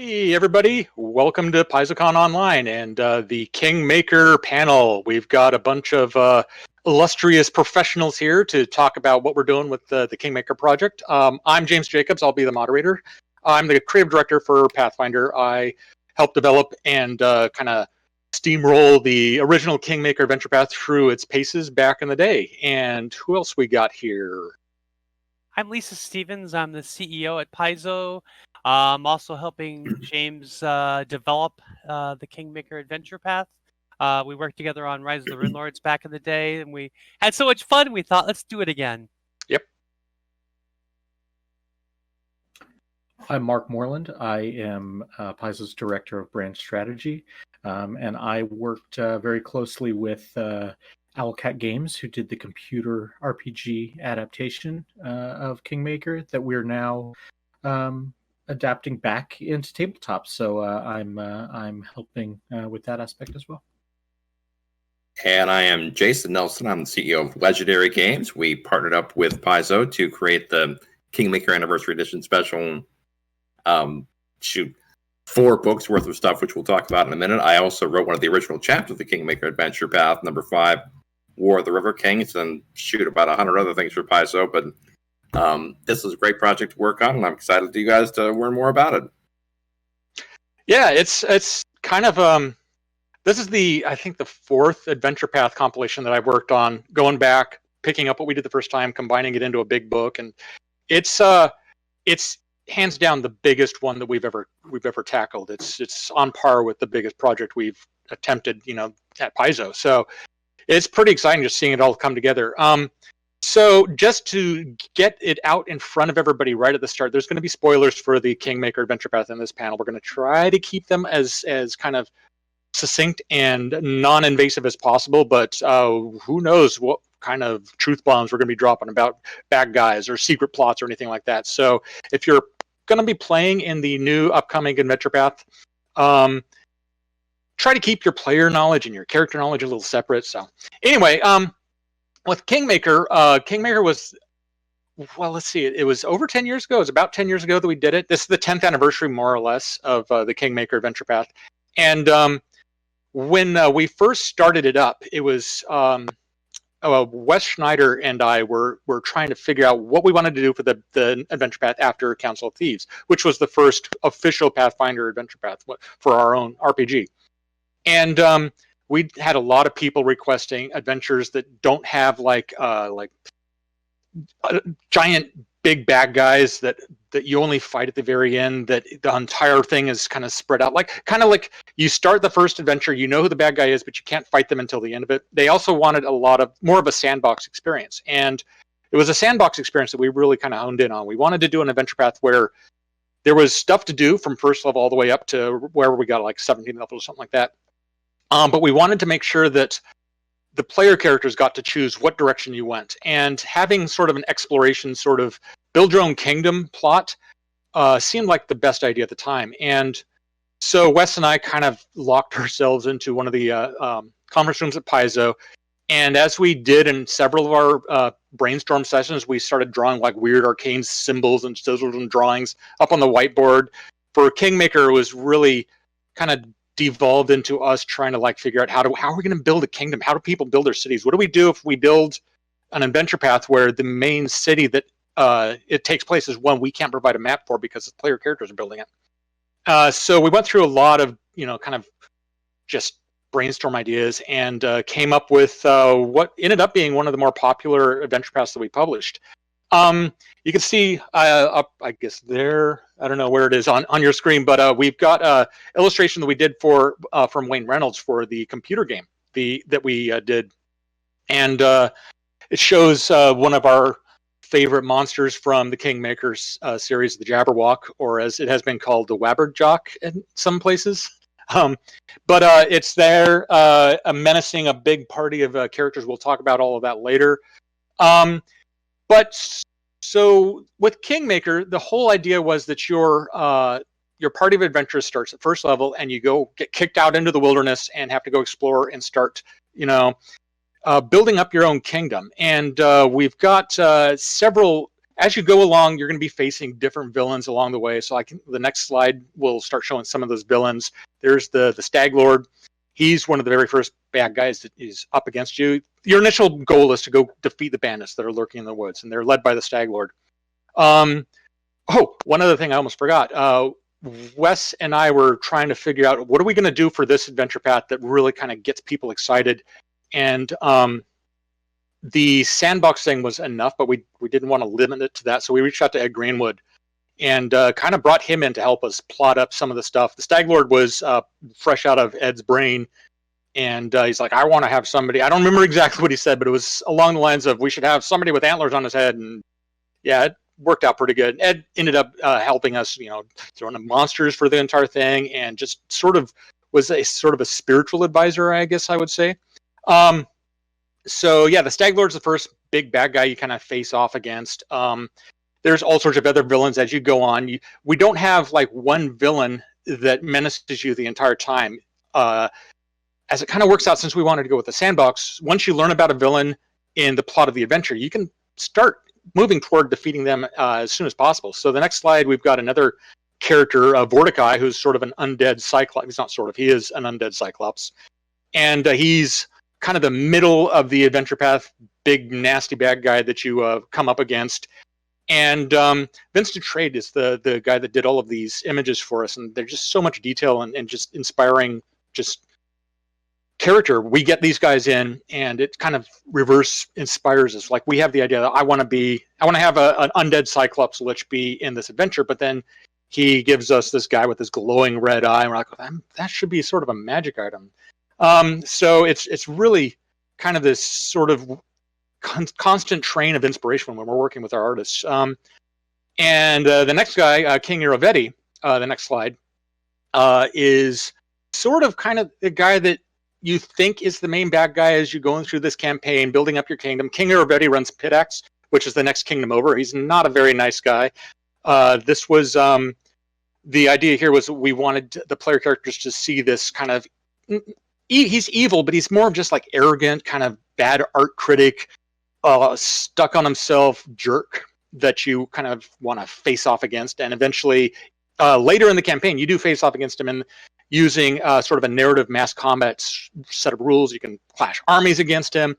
Hey everybody, welcome to PaizoConOnline and the Kingmaker panel. We've got a bunch of illustrious professionals here to talk about what we're doing with the Kingmaker project. I'm James Jacobs, I'll be the moderator. I'm the creative director for Pathfinder. I helped develop and kind of steamroll the original Kingmaker Adventure Path through its paces back in the day. And who else we got here? I'm Lisa Stevens. I'm the CEO at Paizo. I'm also helping James develop the Kingmaker Adventure Path. We worked together on Rise of the Runelords back in the day, and we had so much fun, we thought, let's do it again. Yep. I'm Mark Moreland. I am Paizo's Director of Brand Strategy, and I worked very closely with Owlcat Games, who did the computer RPG adaptation of Kingmaker that we're now adapting back into tabletop. So I'm helping with that aspect as well. And I am Jason Nelson. I'm the CEO of Legendary Games. We partnered up with Paizo to create the Kingmaker Anniversary Edition special. 4 books worth of stuff, which we'll talk about in a minute. I also wrote one of the original chapters of the Kingmaker Adventure Path, number 5, War of the River Kings, and about 100 other things for Paizo. But this is a great project to work on, and I'm excited to you guys to learn more about it. Yeah, it's kind of this is I think the 4th Adventure Path compilation that I've worked on, going back, picking up what we did the first time, combining it into a big book, and it's hands down the biggest one that we've ever tackled. It's on par with the biggest project we've attempted, at Paizo. So it's pretty exciting just seeing it all come together. So just to get it out in front of everybody right at the start, there's going to be spoilers for the Kingmaker Adventure Path in this panel. We're going to try to keep them as kind of succinct and non-invasive as possible, but who knows what kind of truth bombs we're going to be dropping about bad guys or secret plots or anything like that. So if you're going to be playing in the new upcoming Adventure Path, try to keep your player knowledge and your character knowledge a little separate. So anyway, with Kingmaker, Kingmaker was, well, let's see, it was over 10 years ago. It was about 10 years ago that we did it. This is the 10th anniversary, more or less, of the Kingmaker Adventure Path. And when we first started it up, it was Wes Schneider and I were trying to figure out what we wanted to do for the Adventure Path after Council of Thieves, which was the first official Pathfinder Adventure Path for our own RPG. And we had a lot of people requesting adventures that don't have like giant big bad guys that you only fight at the very end, that the entire thing is kind of spread out, kind of like you start the first adventure, you know who the bad guy is, but you can't fight them until the end of it. They also wanted more of a sandbox experience, and it was a sandbox experience that we really kind of honed in on. We wanted to do an adventure path where there was stuff to do from first level all the way up to where we got like 17 levels or something like that. But we wanted to make sure that the player characters got to choose what direction you went, and having sort of an exploration, sort of build your own kingdom plot seemed like the best idea at the time. And so Wes and I kind of locked ourselves into one of the conference rooms at Paizo, and as we did in several of our brainstorm sessions, we started drawing like weird arcane symbols and sizzles and drawings up on the whiteboard. For Kingmaker, it was really kind of devolved into us trying to figure out how are we going to build a kingdom? How do people build their cities? What do we do if we build an adventure path where the main city that it takes place is one we can't provide a map for because the player characters are building it? So we went through a lot of kind of just brainstorm ideas and came up with what ended up being one of the more popular adventure paths that we published. You can see up, I guess there, I don't know where it is on your screen, but we've got an illustration that we did from Wayne Reynolds for the computer game that we did. And it shows one of our favorite monsters from the Kingmaker series, the Jabberwock, or as it has been called, the Wabberjock in some places. But it's there, menacing a big party of characters. We'll talk about all of that later. But so with Kingmaker, the whole idea was that your party of adventurers starts at first level, and you get kicked out into the wilderness and have to go explore and start, building up your own kingdom. And we've got several as you go along, you're going to be facing different villains along the way. So the next slide will start showing some of those villains. There's the Stag Lord. He's one of the very first bad guys that is up against you. Your initial goal is to go defeat the bandits that are lurking in the woods, and they're led by the Stag Lord. One other thing I almost forgot. Wes and I were trying to figure out what are we going to do for this adventure path that really kind of gets people excited. And the sandbox thing was enough, but we didn't want to limit it to that. So we reached out to Ed Greenwood and kind of brought him in to help us plot up some of the stuff. The Stag Lord was fresh out of Ed's brain. And he's like, I want to have somebody. I don't remember exactly what he said, but it was along the lines of we should have somebody with antlers on his head. And yeah, it worked out pretty good. Ed ended up helping us, throwing the monsters for the entire thing, and just sort of was a sort of a spiritual advisor, I guess I would say. So yeah, the Stag Lord's the first big bad guy you kind of face off against. There's all sorts of other villains as you go on. We don't have like one villain that menaces you the entire time. As it kind of works out, since we wanted to go with the sandbox, once you learn about a villain in the plot of the adventure, you can start moving toward defeating them as soon as possible. So the next slide, we've got another character, Vorticai, who's sort of an undead Cyclops. He's not sort of, he is an undead Cyclops. And he's kind of the middle of the adventure path, big, nasty bad guy that you come up against. And Vincent Trade is the guy that did all of these images for us. And there's just so much detail and just inspiring, just character. We get these guys in and it kind of reverse inspires us. Like we have the idea that I want to have an undead Cyclops Lich be in this adventure, but then he gives us this guy with this glowing red eye and we're like, that should be sort of a magic item. So it's really kind of this sort of constant train of inspiration when we're working with our artists. And the next guy, King Iravetti, the next slide, is sort of kind of the guy that you think is the main bad guy as you're going through this campaign, building up your kingdom. King Iravetti runs Pitax, which is the next kingdom over. He's not a very nice guy. This was the idea here was we wanted the player characters to see this kind of he's evil, but he's more of just like arrogant, kind of bad art critic, stuck on himself jerk that you kind of want to face off against. And eventually later in the campaign, you do face off against him using sort of a narrative mass combat set of rules. You can clash armies against him.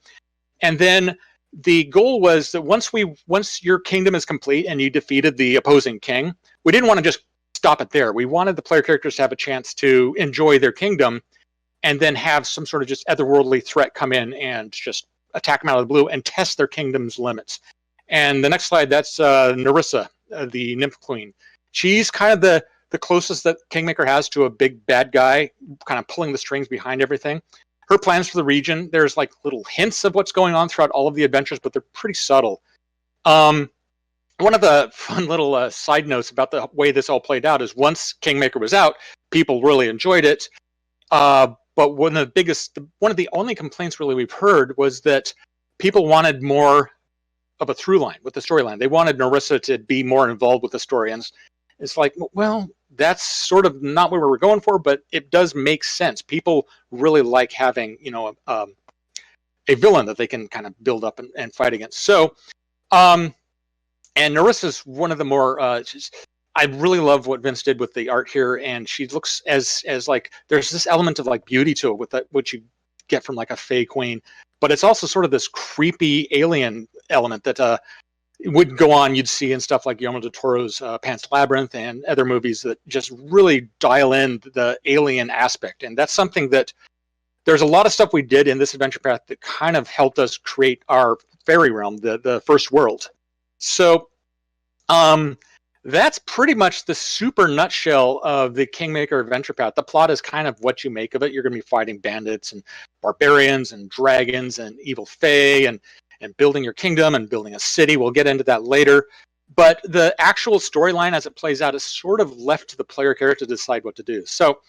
And then the goal was that once your kingdom is complete and you defeated the opposing king, we didn't want to just stop it there. We wanted the player characters to have a chance to enjoy their kingdom and then have some sort of just otherworldly threat come in and just attack them out of the blue and test their kingdom's limits. And the next slide, that's Nerissa, the Nymph Queen. She's kind of the closest that Kingmaker has to a big bad guy, kind of pulling the strings behind everything. Her plans for the region, there's like little hints of what's going on throughout all of the adventures, but they're pretty subtle. One of the fun little side notes about the way this all played out is once Kingmaker was out, people really enjoyed it. But one of the only complaints really we've heard was that people wanted more of a through line with the storyline. They wanted Nerissa to be more involved with the story. And it's like, well, that's sort of not what we were going for, but it does make sense. People really like having, a villain that they can kind of build up and fight against. So, and Nerissa's one of the more, I really love what Vince did with the art here. And she looks as like, there's this element of like beauty to it with that, what you get from like a Fey Queen, but it's also sort of this creepy alien element that, would go on, you'd see in stuff like Guillermo del Toro's Pan's Labyrinth and other movies that just really dial in the alien aspect. And that's something that there's a lot of stuff we did in this adventure path that kind of helped us create our fairy realm, the first world. So that's pretty much the super nutshell of the Kingmaker Adventure Path. The plot is kind of what you make of it. You're going to be fighting bandits and barbarians and dragons and evil fae and building your kingdom and building a city. We'll get into that later. But the actual storyline as it plays out is sort of left to the player character to decide what to do. So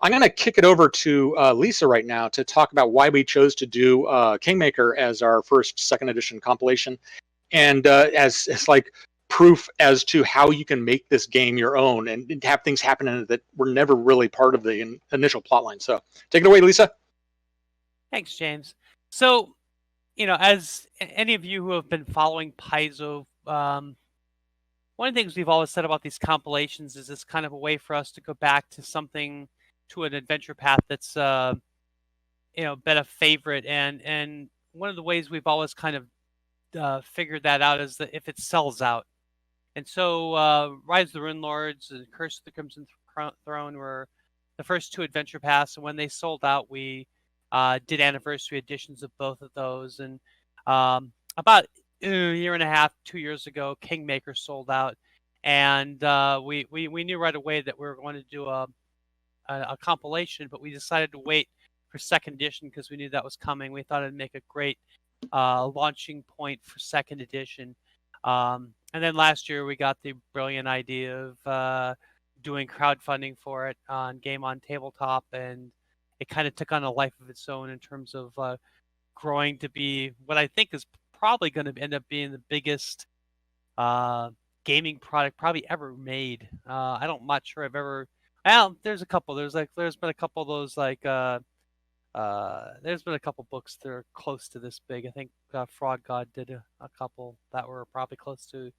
I'm going to kick it over to Lisa right now to talk about why we chose to do Kingmaker as our first second edition compilation and as like proof as to how you can make this game your own and have things happen in it that were never really part of the initial plotline. So take it away, Lisa. Thanks, James. So, as any of you who have been following Paizo one of the things we've always said about these compilations is it's kind of a way for us to go back to something, to an adventure path that's been a favorite, and one of the ways we've always kind of figured that out is that if it sells out. And so Rise of the Rune Lords and Curse of the Crimson Throne were the first 2 adventure paths, and when they sold out, we did anniversary editions of both of those. And about a year and a half, 2 years ago, Kingmaker sold out, and we knew right away that we were going to do a compilation, but we decided to wait for 2nd edition because we knew that was coming. We thought it'd make a great launching point for 2nd edition. And then last year we got the brilliant idea of doing crowdfunding for it on Game on Tabletop, and it kind of took on a life of its own in terms of growing to be what I think is probably going to end up being the biggest gaming product probably ever made. I'm not sure I've ever. Well, there's a couple. There's been a couple of those there's been a couple books that are close to this big. I think Frog God did a couple that were probably close to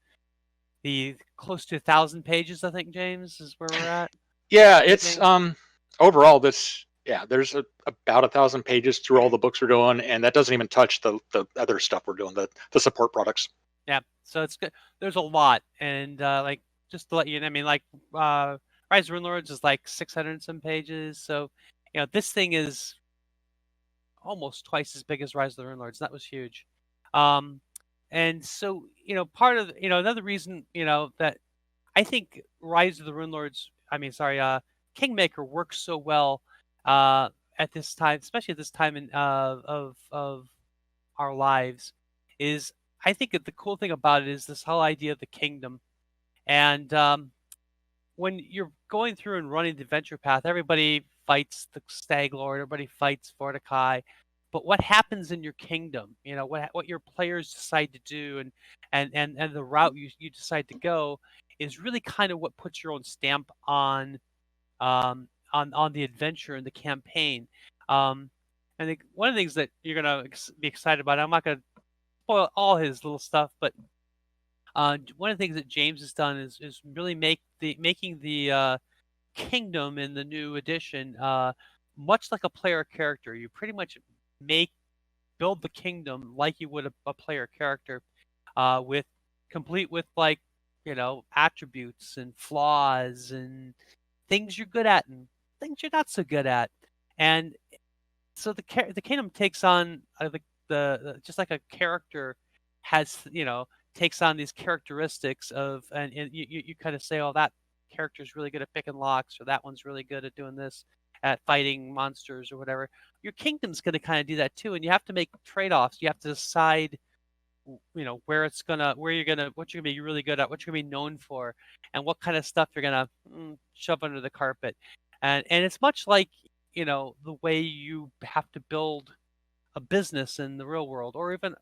1,000 pages. I think, James, is where we're at. Yeah, it's overall there's about 1,000 pages through all the books we're doing, and that doesn't even touch the other stuff we're doing, the support products. Yeah, so it's good. There's a lot, and just to let you know, I mean, Rise of Rune Lords is 600 and some pages. So this thing is almost twice as big as Rise of the Rune Lords. That was huge. And so, part of, another reason, that I think Rise of the Rune Lords, Kingmaker works so well at this time, especially at this time of our lives, is I think the cool thing about it is this whole idea of the kingdom. And when you're going through and running the adventure path, everybody fights the Stag Lord, everybody fights Mordecai, but what happens in your kingdom, what your players decide to do, and the route you decide to go is really kind of what puts your own stamp on the adventure and the campaign. I think one of the things that you're gonna be excited about, I'm not gonna spoil all his little stuff, but one of the things that James has done is really making the kingdom in the new edition much like a player character. You pretty much build the kingdom like you would a player character, complete with attributes and flaws and things you're good at and things you're not so good at. And so the kingdom takes on the just like a character has, takes on these characteristics of, and you kind of say, oh, that character's really good at picking locks, or that one's really good at doing this, at fighting monsters or whatever. Your kingdom's going to kind of do that too, and you have to make trade-offs. You have to decide, where you're gonna be really good at, what you're gonna be known for, and what kind of stuff you're gonna shove under the carpet. And it's much like the way you have to build a business in the real world, or even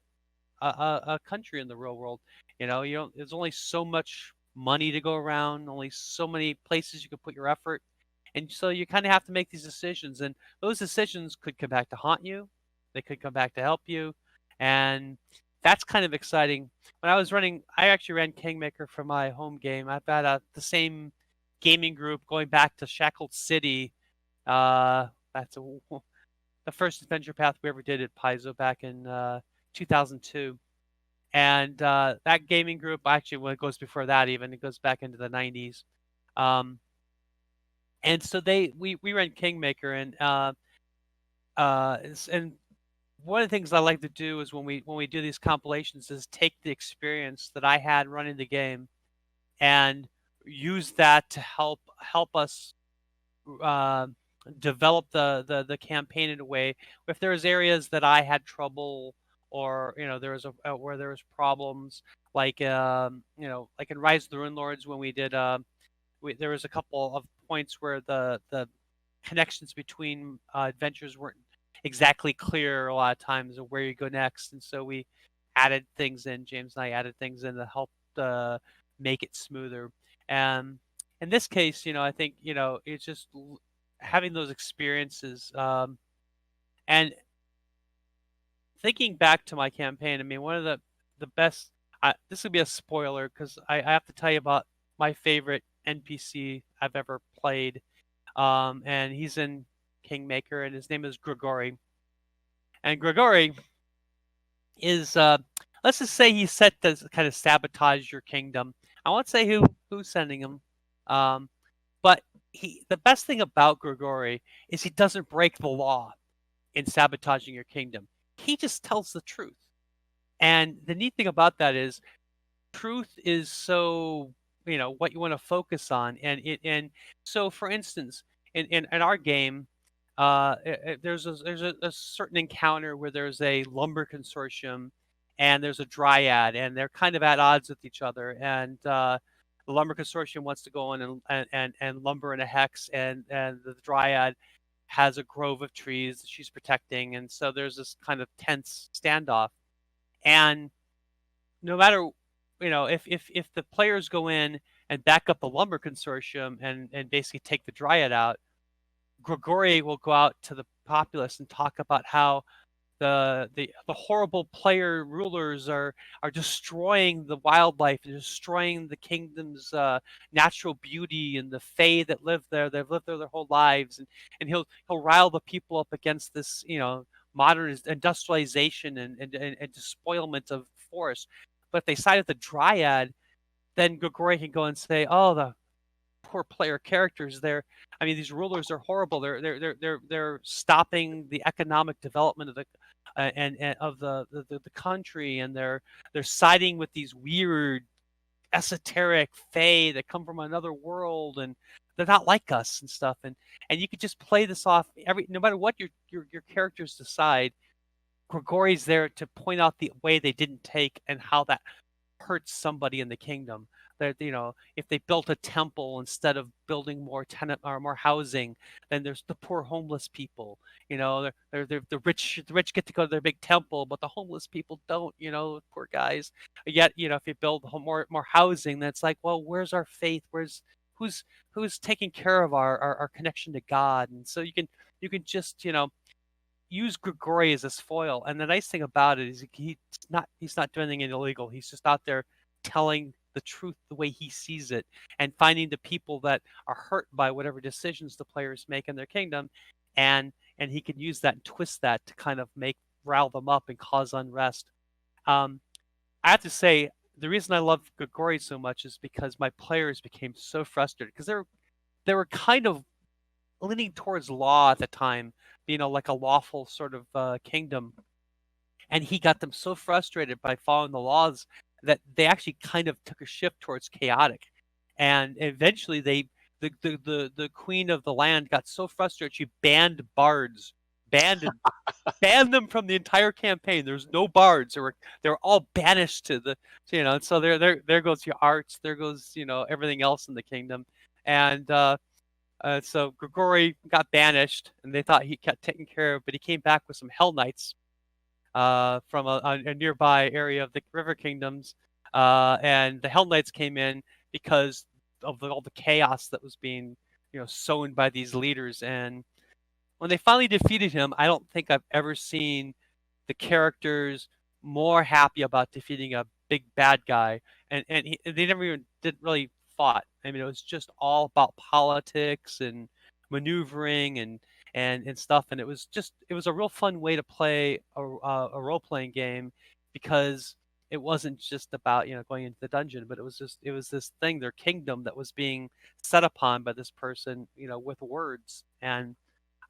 a country in the real world. There's only so much money to go around, only so many places you can put your effort, and so you kind of have to make these decisions, and those decisions could come back to haunt you, they could come back to help you, and that's kind of exciting. When I actually ran Kingmaker for my home game. I've got the same gaming group going back to Shackled City. That's the first adventure path we ever did at Paizo back in 2002. And that gaming group, actually, it goes before that even. It goes back into the 90s. And so we ran Kingmaker, and one of the things I like to do is when we do these compilations is take the experience that I had running the game and use that to help us develop the campaign in a way. If there was areas that I had trouble, or there was where there was problems, like like in Rise of the Rune Lords, when we did there was a couple of points where the connections between adventures weren't exactly clear a lot of times, of where you go next, and so we added things in. James and I added things in to help make it smoother. And in this case, I think it's just having those experiences, and thinking back to my campaign. I mean, one of the best. this would be a spoiler because I have to tell you about my favorite NPC I've ever played. And he's in Kingmaker, and his name is Grigori. And Grigori is, let's just say he's set to kind of sabotage your kingdom. I won't say who's sending him, but the best thing about Grigori is he doesn't break the law in sabotaging your kingdom. He just tells the truth. And the neat thing about that is truth is so, what you want to focus on. And so for instance, in our game, there's a certain encounter where there's a lumber consortium and there's a dryad, and they're kind of at odds with each other. And the lumber consortium wants to go in and lumber in a hex, and the dryad has a grove of trees that she's protecting. And so there's this kind of tense standoff. And no matter, if the players go in and back up the lumber consortium and basically take the dryad out, Grigori will go out to the populace and talk about how the horrible player rulers are destroying the wildlife and destroying the kingdom's natural beauty, and the fae that live there. They've lived there their whole lives, and he'll rile the people up against this, modern industrialization and despoilment of forest. But if they side with the dryad, then Grigori can go and say, "Oh, the poor player characters. These rulers are horrible. They're stopping the economic development of the and of the country, and they're siding with these weird esoteric fae that come from another world, and they're not like us and stuff." And you could just play this off no matter what your characters decide. Grigori's there to point out the way they didn't take and how that hurts somebody in the kingdom. That, if they built a temple instead of building more tenant or more housing, then there's the poor homeless people. They're the rich. The rich get to go to their big temple, but the homeless people don't. Poor guys. Yet, if you build more housing, then it's like, well, where's our faith? Who's taking care of our connection to God? And so you can just use Grigori as his foil. And the nice thing about it is he's not doing anything illegal. He's just out there telling the truth the way he sees it, and finding the people that are hurt by whatever decisions the players make in their kingdom, and he can use that and twist that to kind of rile them up and cause unrest. I have to say, the reason I love Grigori so much is because my players became so frustrated because they were kind of leaning towards law at the time, like a lawful sort of kingdom. And he got them so frustrated by following the laws that they actually kind of took a shift towards chaotic. And eventually the queen of the land got so frustrated she banned bards, banned them from the entire campaign. There's no bards. They were all banished to the, and so there goes your arts, there goes everything else in the kingdom. And so Grigori got banished, and they thought he kept taken care of, but he came back with some Hell Knights from a nearby area of the River Kingdoms, and the Hell Knights came in because of all the chaos that was being sown by these leaders. And when they finally defeated him, I don't think I've ever seen the characters more happy about defeating a big bad guy, and they never even did really fought. It was just all about politics and maneuvering and stuff. And it was a real fun way to play a role-playing game, because it wasn't just about going into the dungeon, but it was this thing, their kingdom, that was being set upon by this person with words. And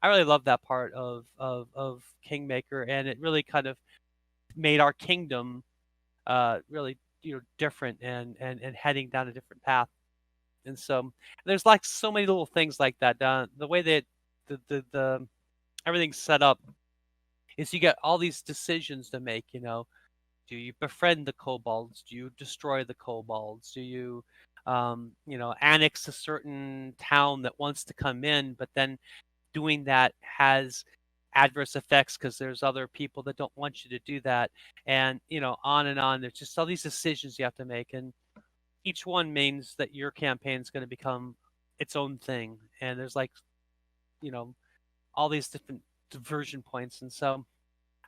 I really love that part of Kingmaker, and it really kind of made our kingdom really different and heading down a different path. And so there's like so many little things like that. The way that the everything's set up is you get all these decisions to make. Do you befriend the kobolds? Do you destroy the kobolds? Do you annex a certain town that wants to come in, but then doing that has adverse effects because there's other people that don't want you to do that, and on and on. There's just all these decisions you have to make, and each one means that your campaign is going to become its own thing. And there's all these different diversion points. And so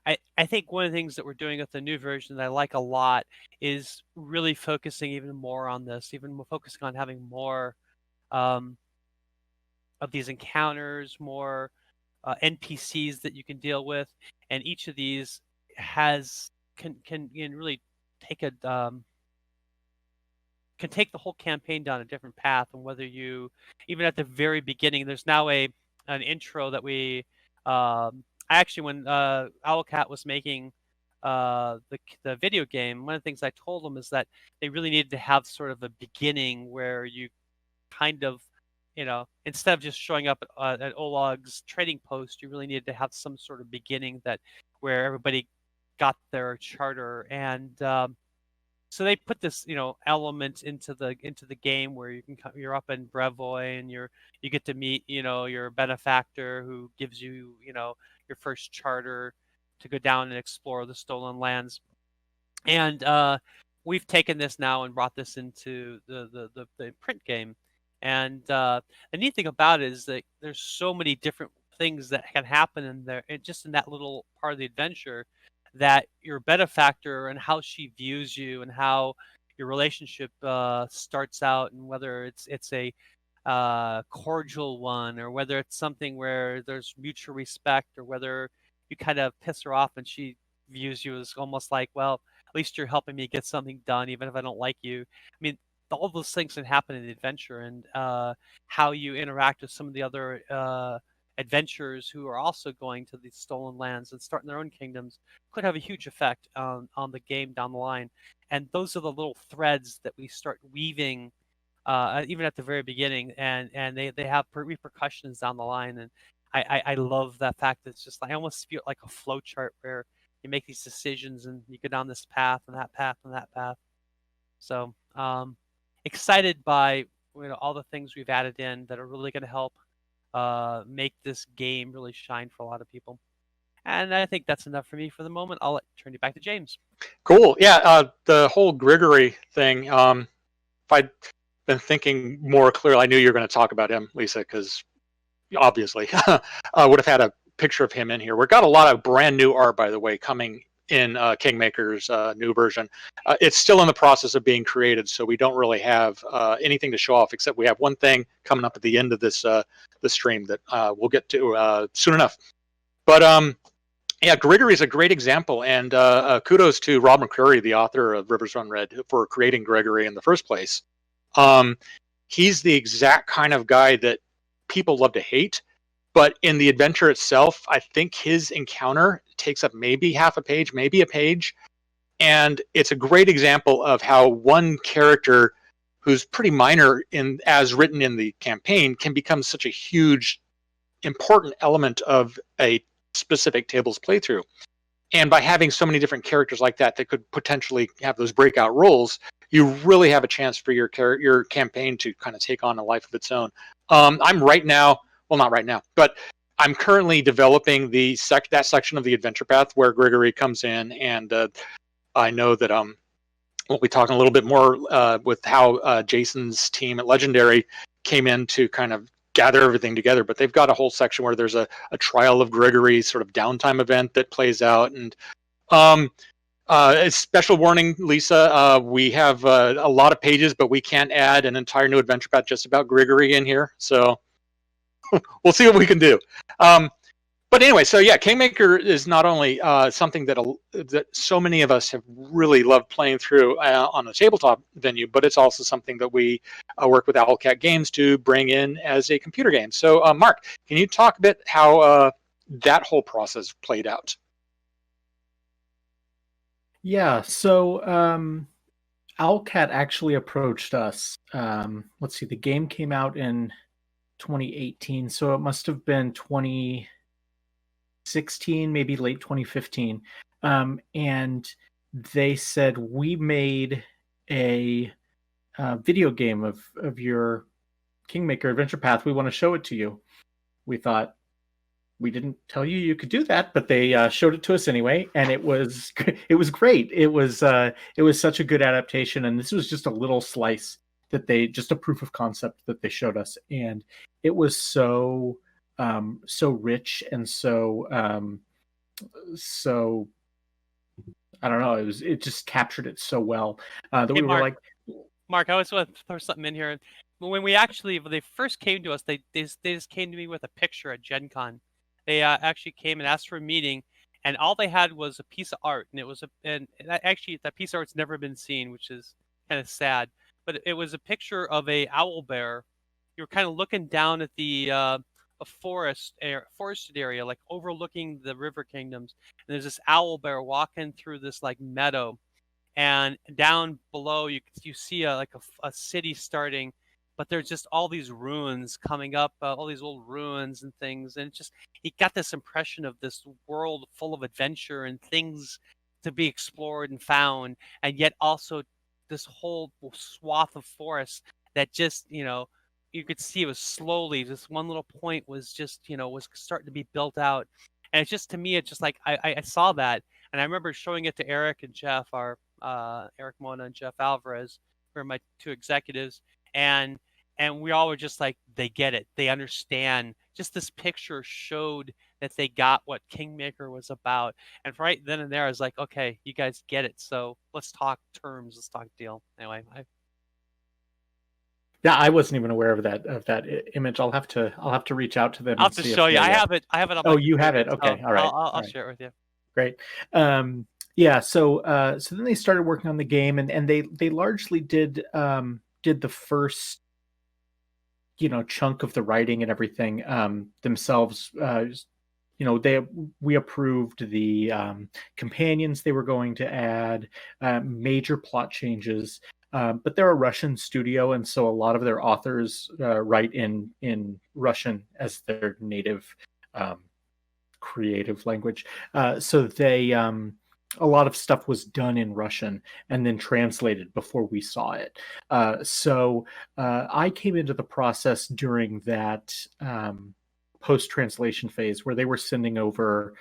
I think one of the things that we're doing with the new version that I like a lot is really focusing even more on this, even more focusing on having more um, of these encounters, more NPCs that you can deal with, and each of these can really take can take the whole campaign down a different path. And whether you, even at the very beginning, there's now an intro that we actually, when Owlcat was making the video game, one of the things I told them is that they really needed to have sort of a beginning where you kind of, instead of just showing up at Olog's trading post, you really needed to have some sort of beginning that where everybody got their charter. And so they put this, element into the game where you're up in Brevoy and you get to meet, your benefactor who gives you, your first charter to go down and explore the stolen lands. And we've taken this now and brought this into the print game. And the neat thing about it is that there's so many different things that can happen in there, and just in that little part of the adventure, that your benefactor and how she views you and how your relationship starts out, and whether it's a cordial one, or whether it's something where there's mutual respect, or whether you kind of piss her off and she views you as almost like, well, at least you're helping me get something done, even if I don't like you. I mean, all those things can happen in the adventure, and how you interact with some of the other adventurers who are also going to these stolen lands and starting their own kingdoms could have a huge effect on the game down the line. And those are the little threads that we start weaving even at the very beginning, and they have repercussions down the line. And I love that fact that it's just, I almost feel like a flow chart where you make these decisions and you go down this path and that path and that path. So excited by all the things we've added in that are really going to help make this game really shine for a lot of people. And I think that's enough for me for the moment. I'll turn you back to James. Cool. Yeah, the whole Grigory thing. If I'd been thinking more clearly, I knew you were going to talk about him, Lisa, because obviously I would have had a picture of him in here. We've got a lot of brand new art, by the way, coming in Kingmaker's new version. It's still in the process of being created, so we don't really have anything to show off, except we have one thing coming up at the end of this the stream that we'll get to soon enough. But yeah, Grigory is a great example, and kudos to Rob McCreary, the author of Rivers Run Red, for creating Grigory in the first place. He's the exact kind of guy that people love to hate, but in the adventure itself, I think his encounter takes up maybe half a page, maybe a page, and it's a great example of how one character who's pretty minor as written in the campaign can become such a huge, important element of a specific table's playthrough. And by having so many different characters like that could potentially have those breakout roles, you really have a chance for your campaign to kind of take on a life of its own. I'm right now, well, not right now, but I'm currently developing that section of the adventure path where Grigory comes in, and I know that we'll be talking a little bit more with how Jason's team at Legendary came in to kind of gather everything together. But they've got a whole section where there's a trial of Grigory's sort of downtime event that plays out. And a special warning, Lisa, we have a lot of pages, but we can't add an entire new adventure path just about Grigory in here. So we'll see what we can do. But anyway, so yeah, Kingmaker is not only something that so many of us have really loved playing through on a tabletop venue, but it's also something that we work with Owlcat Games to bring in as a computer game. So Mark, can you talk a bit how that whole process played out? Yeah, so Owlcat actually approached us. Let's see, the game came out in 2018, so it must have been 2016, maybe late 2015. And they said, we made a video game of your Kingmaker Adventure Path. We want to show it to you. We thought, we didn't tell you could do that, but they showed it to us anyway, and it was great. It was such a good adaptation, and this was just a little slice just a proof of concept that they showed us, and it was so rich and so So I don't know. It just captured it so well that Hey, we were like, Mark, I always want to throw something in here. When they first came to us, they just came to me with a picture at Gen Con. They actually came and asked for a meeting, and all they had was a piece of art, and it was actually that piece of art's never been seen, which is kind of sad. But it was a picture of a owl bear. You were kind of looking down at the a forested area, like overlooking the river kingdoms. And there's this owl bear walking through this like meadow, and down below you see a city starting, but there's just all these ruins coming up, all these old ruins and things, and he got this impression of this world full of adventure and things to be explored and found, and yet also this whole swath of forest that just you could see it was slowly, this one little point was just was starting to be built out. And it's just, to me, it's just like I saw that, and I remember showing it to Eric and Jeff, our Eric Mona and Jeff Alvarez, who are my two executives, and we all were just like, they get it, they understand. Just this picture showed that they got what Kingmaker was about, and right then and there, I was like, okay, you guys get it. So let's talk terms, let's talk deal. Anyway, yeah, I wasn't even aware of that image. I'll have to reach out to them. I'll have to show you. I have it on Oh, my you have it. computer, Okay, so all right. I'll all right. share it with you. Great. Yeah. So then they started working on the game, and they largely did the first chunk of the writing and everything themselves. We approved the companions they were going to add, major plot changes. But they're a Russian studio, and so a lot of their authors write in Russian as their native creative language. So they a lot of stuff was done in Russian and then translated before we saw it. So I came into the process during that post-translation phase where they were sending over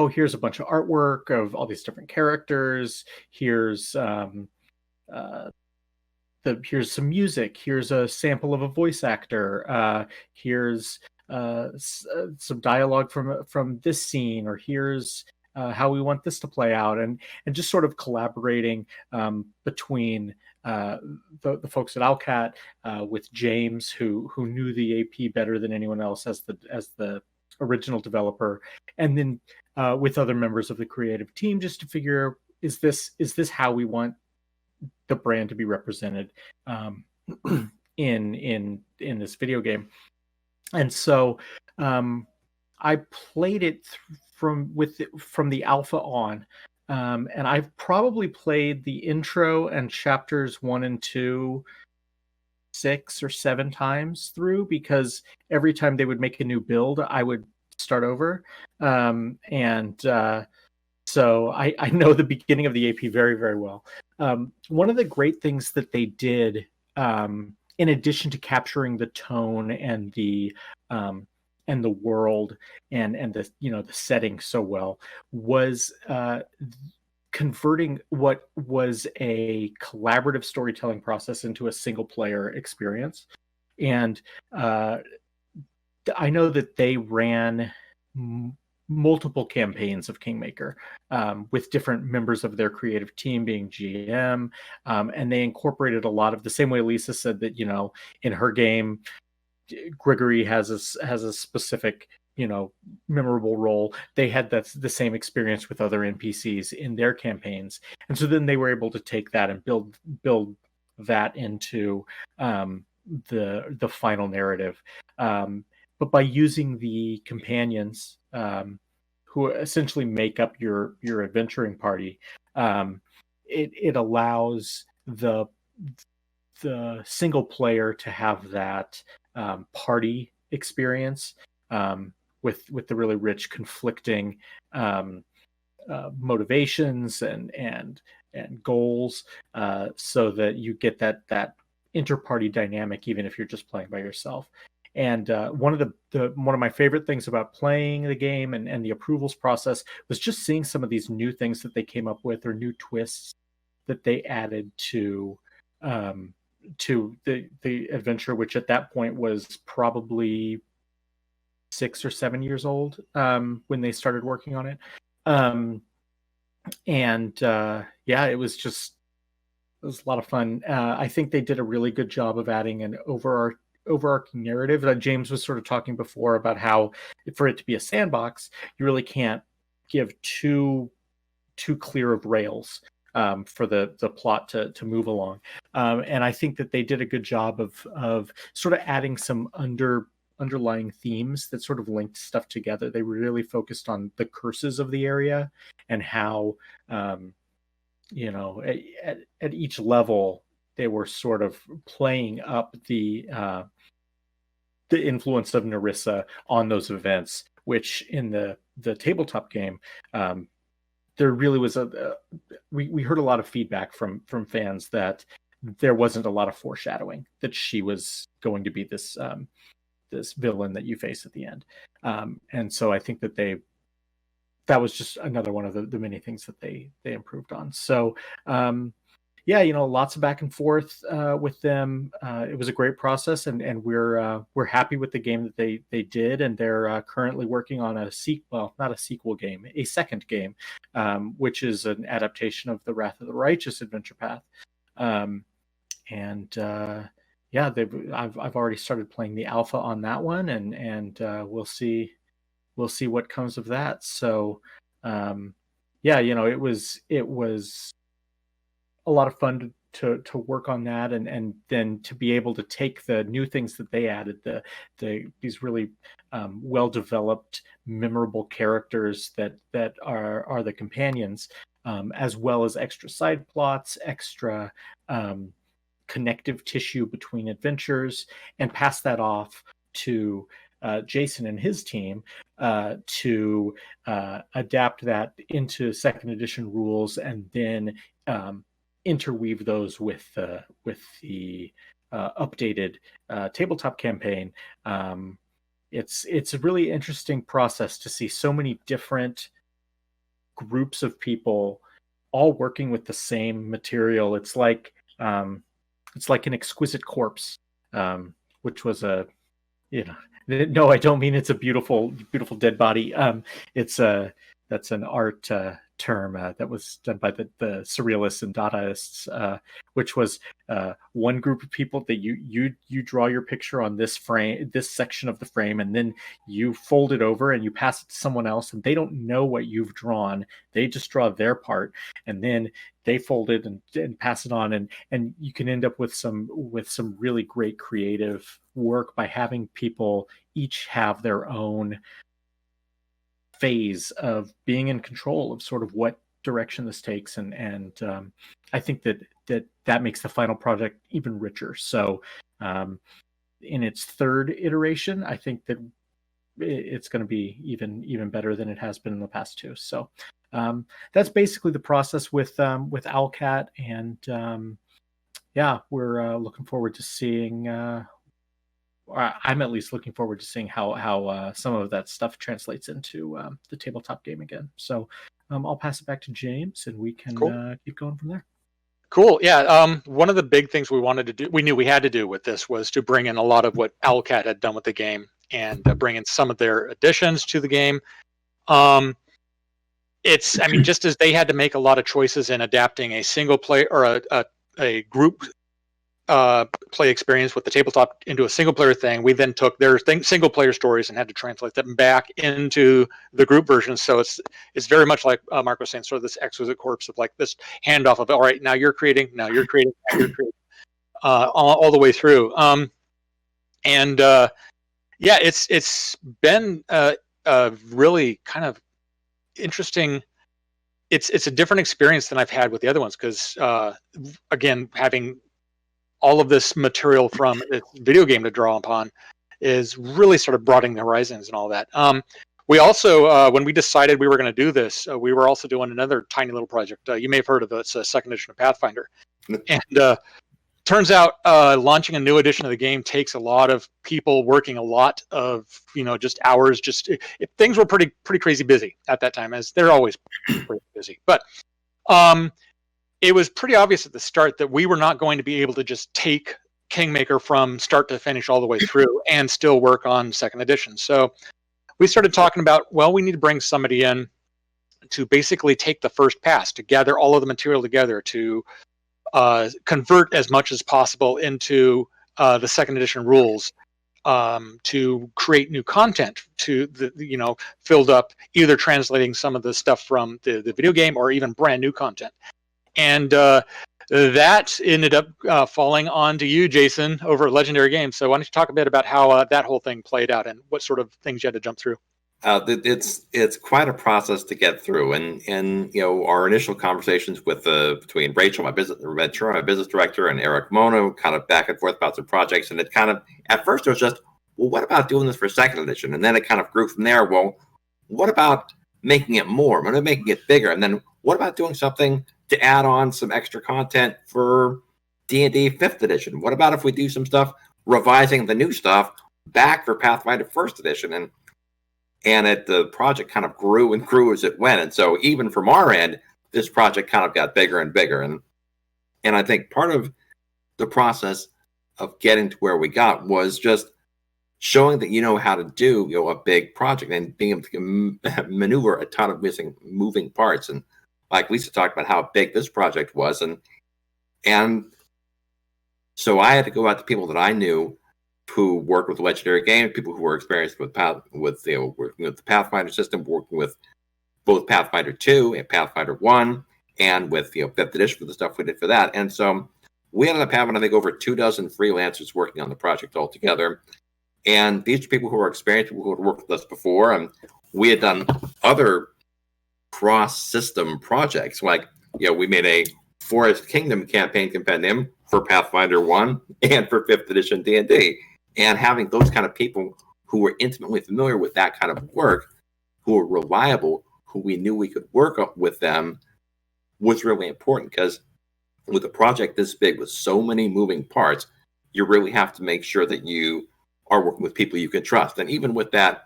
here's a bunch of artwork of all these different characters. Here's here's some music. Here's a sample of a voice actor. Here's some dialogue from this scene, or here's how we want this to play out, and just sort of collaborating between the folks at Owlcat with James, who knew the AP better than anyone else as the original developer, and then with other members of the creative team, just to figure, is this how we want the brand to be represented in this video game. And so I played it from the alpha on, and I've probably played the intro and chapters 1 and 2 6 or 7 times through, because every time they would make a new build, I would start over. So I know the beginning of the AP very, very well. One of the great things that they did, in addition to capturing the tone and the world and the the setting so well, was converting what was a collaborative storytelling process into a single player experience. And I know that they ran multiple campaigns of Kingmaker with different members of their creative team being GM, and they incorporated a lot of the same way Lisa said that in her game Gregory has a specific memorable role. They had the same experience with other NPCs in their campaigns, and so then they were able to take that and build that into the final narrative. But by using the companions, who essentially make up your adventuring party, it allows the single player to have that party experience with the really rich conflicting motivations and goals, so that you get that inter-party dynamic even if you're just playing by yourself. And one of my favorite things about playing the game and the approvals process was just seeing some of these new things that they came up with, or new twists that they added to the adventure, which at that point was probably 6 or 7 years old when they started working on it. It was a lot of fun. I think they did a really good job of adding an overarching narrative. James was sort of talking before about how for it to be a sandbox, you really can't give too clear of rails for the plot to move along. And I think that they did a good job of sort of adding some underlying themes that sort of linked stuff together. They were really focused on the curses of the area and how at each level they were sort of playing up the influence of Narissa on those events, which in the tabletop game, there really was we heard a lot of feedback from fans that there wasn't a lot of foreshadowing that she was going to be this villain that you face at the end. And so I think that that was just another one of the many things that they improved on. So lots of back and forth with them. It was a great process, and we're happy with the game that they did, and they're currently working on a second game, which is an adaptation of the Wrath of the Righteous Adventure Path. I've already started playing the alpha on that one, and we'll see what comes of that. So it was a lot of fun to work on that, and then to be able to take the new things that they added, these really well developed, memorable characters that are the companions, as well as extra side plots, extra connective tissue between adventures, and pass that off to Jason and his team to adapt that into second edition rules, and then interweave those with the updated tabletop campaign. It's a really interesting process to see so many different groups of people all working with the same material. It's like an exquisite corpse, which was no, I don't mean it's a beautiful dead body. That's an art term that was done by the surrealists and Dadaists, which was one group of people that you draw your picture on this frame, this section of the frame, and then you fold it over and you pass it to someone else, and they don't know what you've drawn. They just draw their part, and then they fold it and pass it on, and you can end up with some really great creative work by having people each have their own phase of being in control of sort of what direction this takes, and I think that makes the final project even richer. So in its third iteration, I think that it's going to be even better than it has been in the past two. So that's basically the process with Owlcat, and we're looking forward to seeing. I'm at least looking forward to seeing how some of that stuff translates into the tabletop game again. So I'll pass it back to James, and we can keep going from there. Cool. Yeah. One of the big things we knew we had to do with this was to bring in a lot of what Owlcat had done with the game, and bring in some of their additions to the game. Just as they had to make a lot of choices in adapting a single player or a group play experience with the tabletop into a single player thing, we then took their single player stories and had to translate them back into the group version. So it's very much like Mark was saying, sort of this exquisite corpse of like this handoff of, all right, now you're creating, all the way through. It's been a really kind of interesting. It's a different experience than I've had with the other ones, because again, having all of this material from a video game to draw upon is really sort of broadening the horizons and all that. We also, when we decided we were going to do this, we were also doing another tiny little project. You may have heard of it. It's a second edition of Pathfinder. And turns out launching a new edition of the game takes a lot of people working a lot of, just hours. Things were pretty crazy busy at that time, as they're always pretty busy. But it was pretty obvious at the start that we were not going to be able to just take Kingmaker from start to finish all the way through and still work on second edition. So we started talking about, well, we need to bring somebody in to basically take the first pass, to gather all of the material together, to convert as much as possible into the second edition rules, to create new content, to filled up, either translating some of the stuff from the video game or even brand new content. And that ended up falling on to you, Jason, over at Legendary Games. So why don't you talk a bit about how that whole thing played out and what sort of things you had to jump through? It's quite a process to get through, and our initial conversations between Rachel, my business director, and Eric Mono, kind of back and forth about some projects, and it kind of at first it was just, well, what about doing this for second edition? And then it kind of grew from there. Well, what about making it more? What about making it bigger? And then what about doing something to add on some extra content for D&D 5th edition? What about if we do some stuff revising the new stuff back for Pathfinder 1st edition? And the project kind of grew and grew as it went. And so even from our end, this project kind of got bigger and bigger. And I think part of the process of getting to where we got was just showing that you know how to do a big project and being able to maneuver a ton of moving parts. And like Lisa talked about how big this project was. And so I had to go out to people that I knew who worked with Legendary Games, people who were experienced with working with the Pathfinder system, working with both Pathfinder 2 and Pathfinder 1, and with 5th edition for the stuff we did for that. And so we ended up having, I think, over 24 freelancers working on the project altogether. And these are people who are experienced, people who had worked with us before, and we had done other cross-system projects. Like, we made a Forest Kingdom campaign compendium for Pathfinder 1 and for 5th edition D&D. And having those kind of people who were intimately familiar with that kind of work, who were reliable, who we knew we could work with them, was really important. Because with a project this big with so many moving parts, you really have to make sure that you are working with people you can trust. And even with that,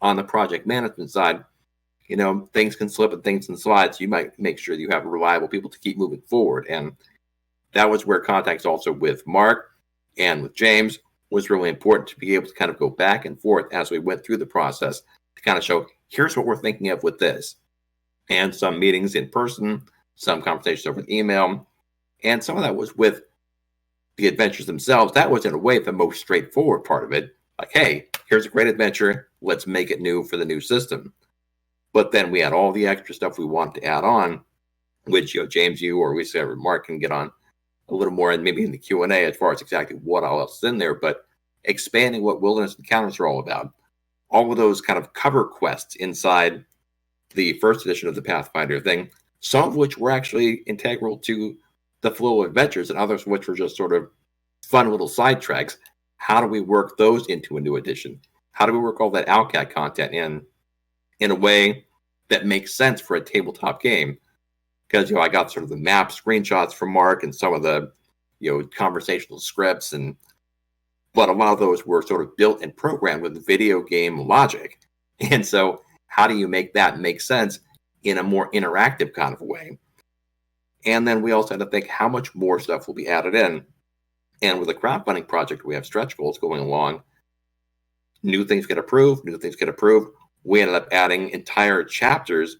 on the project management side, things can slip and things can slide. So you might make sure you have reliable people to keep moving forward. And that was where contacts also with Mark and with James was really important, to be able to kind of go back and forth as we went through the process to kind of show, here's what we're thinking of with this. And some meetings in person, some conversations over email, and some of that was with the adventures themselves. That was in a way the most straightforward part of it. Like, hey, here's a great adventure, let's make it new for the new system. But then we had all the extra stuff we wanted to add on, which James, you or Lisa or Mark can get on a little more, and maybe in the Q&A as far as exactly what all else is in there, but expanding what Wilderness Encounters are all about. All of those kind of cover quests inside the first edition of the Pathfinder thing, some of which were actually integral to the flow of adventures, and others which were just sort of fun little sidetracks. How do we work those into a new edition? How do we work all that Outcat content in a way that makes sense for a tabletop game? Because I got sort of the map screenshots from Mark and some of the conversational scripts, but a lot of those were sort of built and programmed with video game logic. And so how do you make that make sense in a more interactive kind of way? And then we also had to think how much more stuff will be added in. And with a crowdfunding project, we have stretch goals going along. New things get approved. We ended up adding entire chapters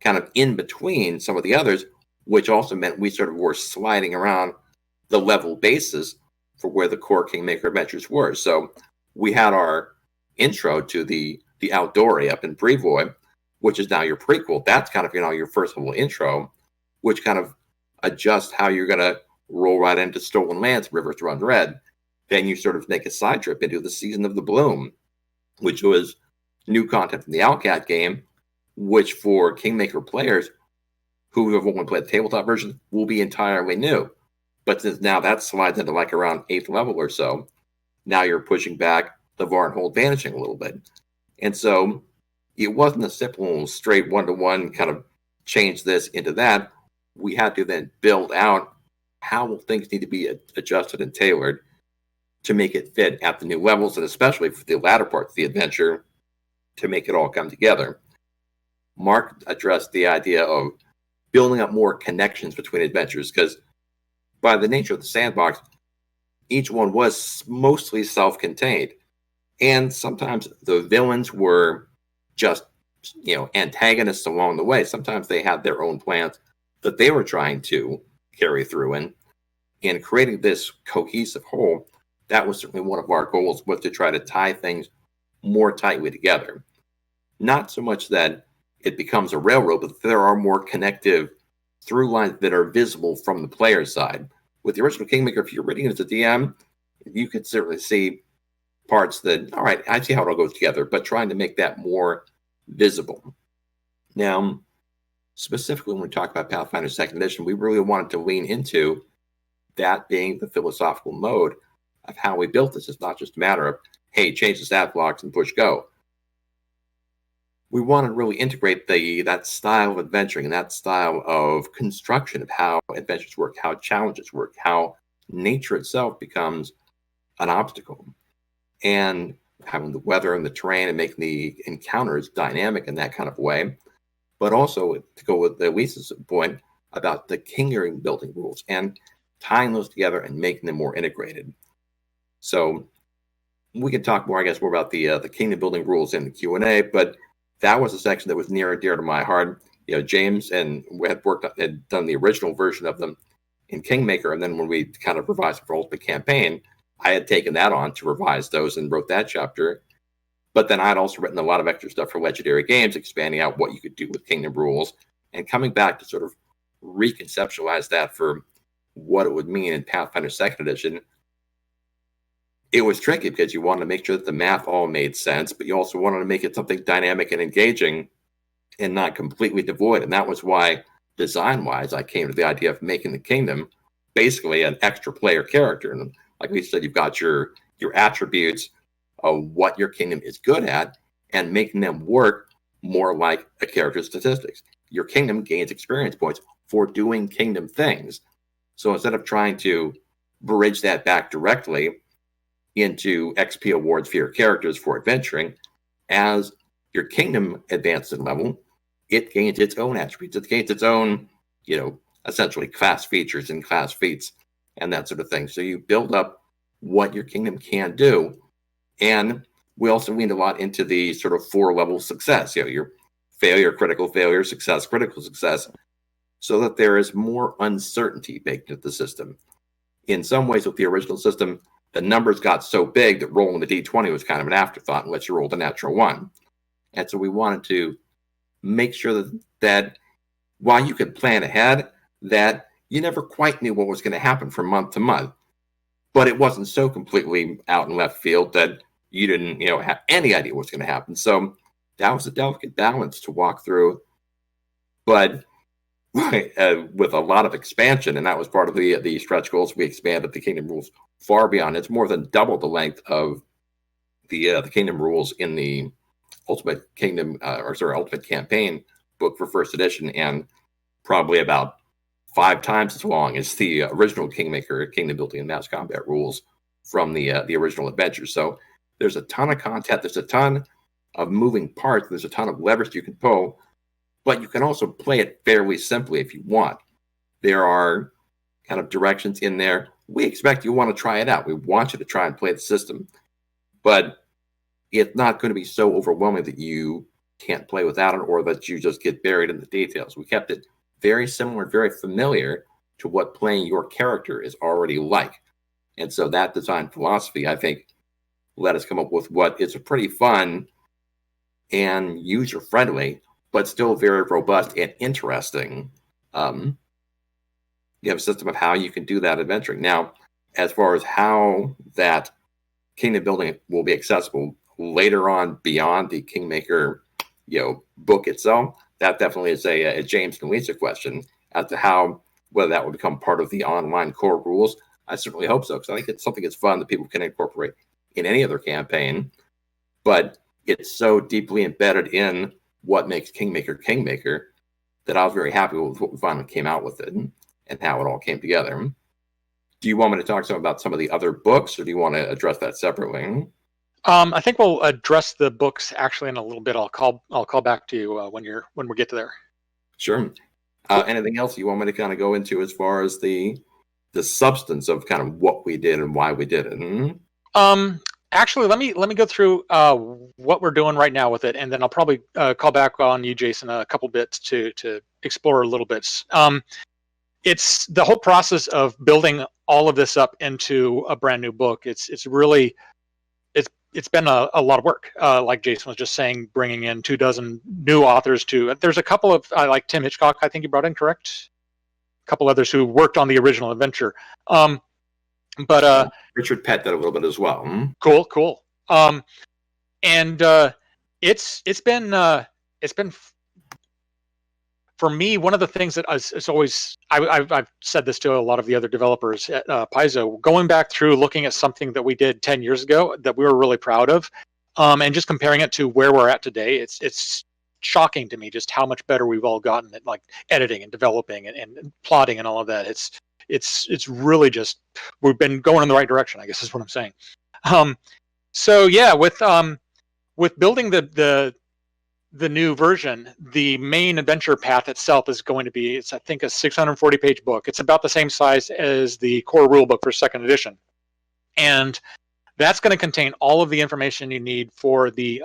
kind of in between some of the others, which also meant we sort of were sliding around the level basis for where the core Kingmaker adventures were. So we had our intro to the Outdoory up in Brevoy, which is now your prequel. That's kind of your first level intro, which kind of adjusts how you're going to roll right into Stolen Lands, Rivers Run Red. Then you sort of make a side trip into the Season of the Bloom, which was new content from the Outcat game, which for Kingmaker players who have only played the tabletop version will be entirely new. But since now that slides into like around 8th level or so, now you're pushing back the Varnhold vanishing a little bit. And so it wasn't a simple, straight one-to-one kind of change this into that. We had to then build out how things need to be adjusted and tailored to make it fit at the new levels, and especially for the latter parts of the adventure to make it all come together. Mark addressed the idea of building up more connections between adventures, because by the nature of the sandbox, each one was mostly self-contained. And sometimes the villains were just, antagonists along the way. Sometimes they had their own plans that they were trying to carry through. And in creating this cohesive whole, that was certainly one of our goals, was to try to tie things more tightly together. Not so much that it becomes a railroad, but there are more connective through lines that are visible from the player side. With the original Kingmaker, if you're reading it as a DM, you could certainly see parts that, all right, I see how it all goes together, but trying to make that more visible. Now, specifically when we talk about Pathfinder 2nd Edition, we really wanted to lean into that being the philosophical mode of how we built this. It's not just a matter of, hey, change the stat blocks and push go. We want to really integrate that style of adventuring and that style of construction of how adventures work, how challenges work, how nature itself becomes an obstacle. And having the weather and the terrain and making the encounters dynamic in that kind of way. But also, to go with Lisa's point about the kingdom building rules and tying those together and making them more integrated. So we can talk more, I guess, more about the kingdom building rules in the Q&A, but that was a section that was near and dear to my heart. James and we had done the original version of them in Kingmaker, and then when we kind of revised for Ultimate Campaign, I had taken that on to revise those and wrote that chapter. But then I had also written a lot of extra stuff for Legendary Games, expanding out what you could do with kingdom rules and coming back to sort of reconceptualize that for what it would mean in Pathfinder 2nd Edition. It was tricky because you wanted to make sure that the math all made sense, but you also wanted to make it something dynamic and engaging and not completely devoid. And that was why, design-wise, I came to the idea of making the kingdom basically an extra player character. And like we said, you've got your attributes of what your kingdom is good at and making them work more like a character's statistics. Your kingdom gains experience points for doing kingdom things. So instead of trying to bridge that back directly into XP awards for your characters for adventuring, as your kingdom advances in level, it gains its own attributes. It gains its own, essentially class features and class feats and that sort of thing. So you build up what your kingdom can do. And we also leaned a lot into the sort of 4-level success, your failure, critical failure, success, critical success, so that there is more uncertainty baked into the system. In some ways, with the original system, the numbers got so big that rolling the D20 was kind of an afterthought unless you rolled a natural 1. And so we wanted to make sure that while you could plan ahead, that you never quite knew what was going to happen from month to month. But it wasn't so completely out in left field that you didn't, have any idea what's going to happen. So that was a delicate balance to walk through, but with a lot of expansion. And that was part of the stretch goals. We expanded the kingdom rules far beyond. It's more than double the length of the kingdom rules in the Ultimate Campaign book for 1st edition, and probably about 5 times as long as the original Kingmaker Kingdom Building and Mass Combat rules from the original adventure. So there's a ton of content. There's a ton of moving parts. There's a ton of levers you can pull, but you can also play it fairly simply if you want. There are kind of directions in there. We expect you want to try it out. We want you to try and play the system, but it's not going to be so overwhelming that you can't play without it or that you just get buried in the details. We kept it very similar, very familiar to what playing your character is already like. And so that design philosophy, I think, let us come up with what is a pretty fun and user-friendly, but still very robust and interesting system of how you can do that adventuring. Now, as far as how that kingdom building will be accessible later on beyond the Kingmaker book itself, that definitely is a James and Lisa question as to whether that will become part of the online core rules. I certainly hope so, because I think it's something that's fun that people can incorporate in any other campaign, but it's so deeply embedded in what makes Kingmaker that I was very happy with what we finally came out with it and how it all came together. Do you want me to talk about some of the other books, or do you want to address that separately? I think we'll address the books actually in a little bit. I'll call back to you when we get to there. Sure. Anything else you want me to kind of go into as far as the substance of kind of what we did and why we did it? Actually, let me go through what we're doing right now with it, and then I'll probably call back on you, Jason, a couple bits to explore a little bit. It's the whole process of building all of this up into a brand new book. It's really it's been a lot of work. Like Jason was just saying, bringing in 24 new authors there's a couple of like Tim Hitchcock, I think you brought in, correct? A couple others who worked on the original adventure. But Richard Pett did a little bit as well. Cool. And it's been for me, one of the things that is always, I've said this to a lot of the other developers at Paizo, going back through looking at something that we did 10 years ago that we were really proud of, and just comparing it to where we're at today, it's shocking to me just how much better we've all gotten at like editing and developing and plotting and all of that. It's really just, we've been going in the right direction, I guess is what I'm saying. So yeah, with building the new version, the main adventure path itself is going to be, it's I think a 640-page book. It's about the same size as the core rulebook for 2nd edition, and that's going to contain all of the information you need for the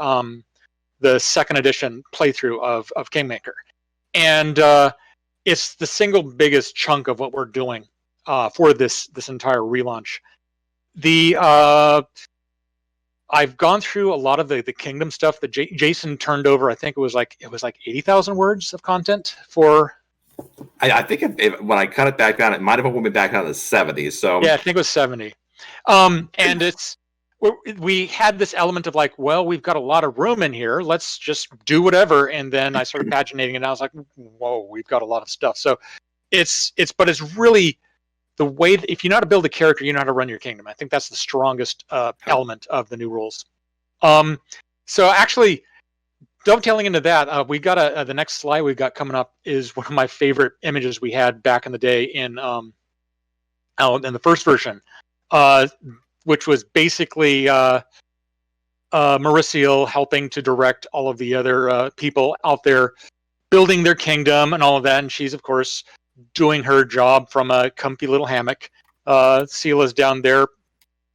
2nd edition playthrough of Kingmaker, and it's the single biggest chunk of what we're doing for this entire relaunch. I've gone through a lot of the kingdom stuff that Jason turned over. I think it was like 80,000 words of content for. I think when I cut it back down, it might have been back down to the 70s. So yeah, I think it was 70. And we had this element of like, well, we've got a lot of room in here. Let's just do whatever. And then I started paginating it, and I was like, whoa, we've got a lot of stuff. So it's really the way that if you know how to build a character, you know how to run your kingdom. I think that's the strongest element of the new rules. So actually, dovetailing into that, we got the next slide we've got coming up is one of my favorite images we had back in the day in the first version, which was basically Mauricio helping to direct all of the other people out there building their kingdom and all of that, and she's of course doing her job from a comfy little hammock. Sela's down there,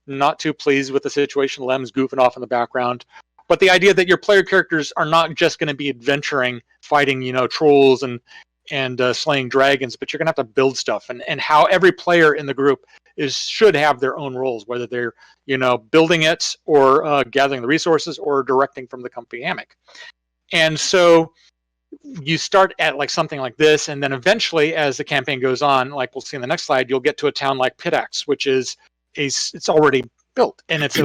not too pleased with the situation. Lem's goofing off in the background. But the idea that your player characters are not just going to be adventuring, fighting, trolls and slaying dragons, but you're going to have to build stuff. And how every player in the group should have their own roles, whether they're, building it or gathering the resources or directing from the comfy hammock. And so you start at like something like this, and then eventually as the campaign goes on, like we'll see in the next slide, you'll get to a town like Pitax, which is it's already built, and it's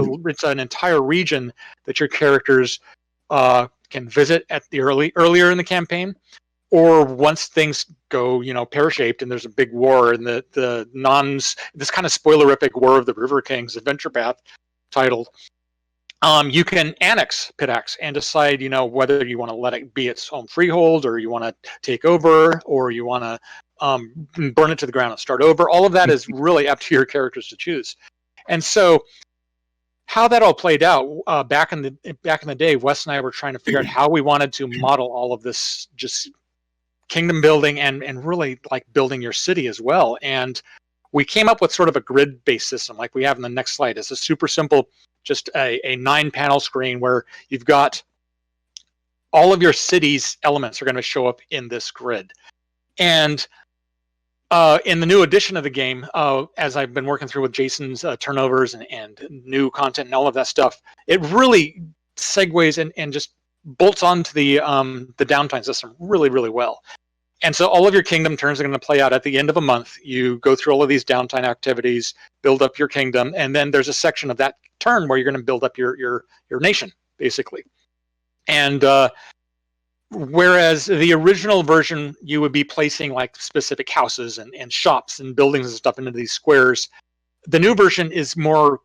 an entire region that your characters can visit at the earlier in the campaign, or once things go pear-shaped and there's a big war in this kind of spoilerific War of the River Kings adventure path titled. You can annex Pitax and decide, whether you want to let it be its own freehold, or you want to take over, or you want to burn it to the ground and start over. All of that is really up to your characters to choose. And so, how that all played out back in the day, Wes and I were trying to figure out how we wanted to model all of this, just kingdom building and really like building your city as well. And we came up with sort of a grid-based system, like we have in the next slide. It's a super simple, just a 9-panel screen where you've got all of your city's elements are going to show up in this grid. And in the new edition of the game, as I've been working through with Jason's turnovers and new content and all of that stuff, it really segues and just bolts onto the downtime system really, really well. And so all of your kingdom turns are going to play out at the end of a month. You go through all of these downtime activities, build up your kingdom, and then there's a section of that turn where you're going to build up your nation, basically. And whereas the original version, you would be placing like specific houses and shops and buildings and stuff into these squares, the new version is more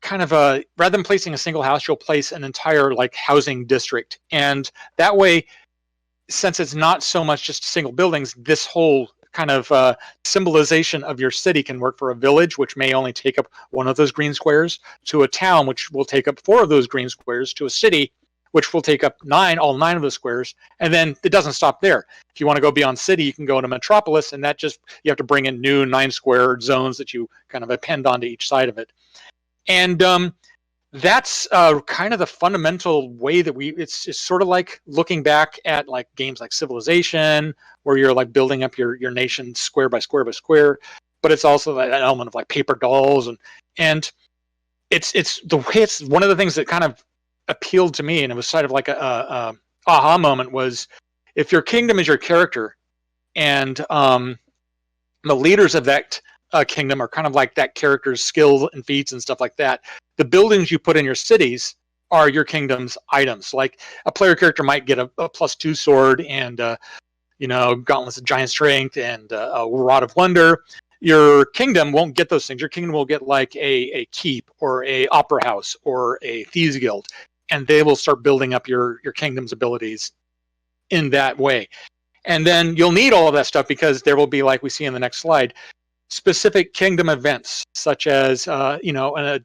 kind of rather than placing a single house, you'll place an entire like housing district. And that way, since it's not so much just single buildings, this whole kind of symbolization of your city can work for a village, which may only take up one of those green squares, to a town, which will take up 4 of those green squares, to a city, which will take up all 9 of those squares. And then it doesn't stop there. If you want to go beyond city, you can go into metropolis, and that just, you have to bring in new 9 square zones that you kind of append onto each side of it. And that's kind of the fundamental way that it's sort of like looking back at like games like Civilization, where you're like building up your nation square by square by square, but it's also an element of like paper dolls, and it's the way it's one of the things that kind of appealed to me, and it was sort of like a aha moment, was if your kingdom is your character, and the leaders of that kingdom are kind of like that character's skills and feats and stuff like that. The buildings you put in your cities are your kingdom's items. Like a player character might get a +2 sword and gauntlets of giant strength and a rod of wonder. Your kingdom won't get those things. Your kingdom will get like a keep or a opera house or a thieves guild, and they will start building up your kingdom's abilities in that way. And then you'll need all of that stuff because there will be, like we see in the next slide, specific kingdom events, such as a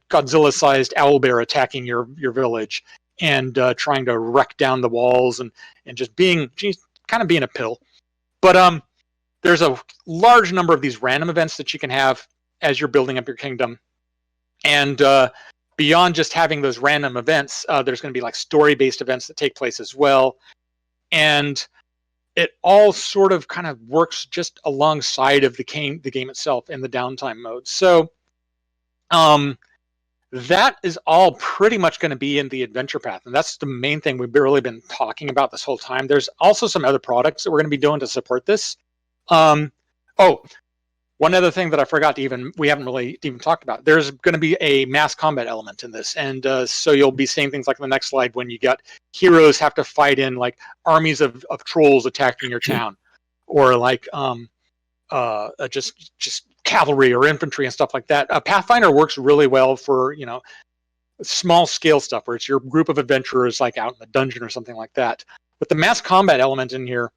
Godzilla-sized owlbear attacking your village and trying to wreck down the walls and just kind of being a pill. But there's a large number of these random events that you can have as you're building up your kingdom. And beyond just having those random events, there's going to be like story-based events that take place as well. And it all sort of kind of works just alongside of the game itself in the downtime mode. So that is all pretty much going to be in the adventure path. And that's the main thing we've really been talking about this whole time. There's also some other products that we're going to be doing to support this. One other thing that I forgot we haven't really even talked about. There's going to be a mass combat element in this. And so you'll be seeing things like in the next slide when you got heroes have to fight in like armies of trolls attacking your town, or like just cavalry or infantry and stuff like that. Pathfinder works really well for, small scale stuff where it's your group of adventurers like out in the dungeon or something like that. But the mass combat element in here,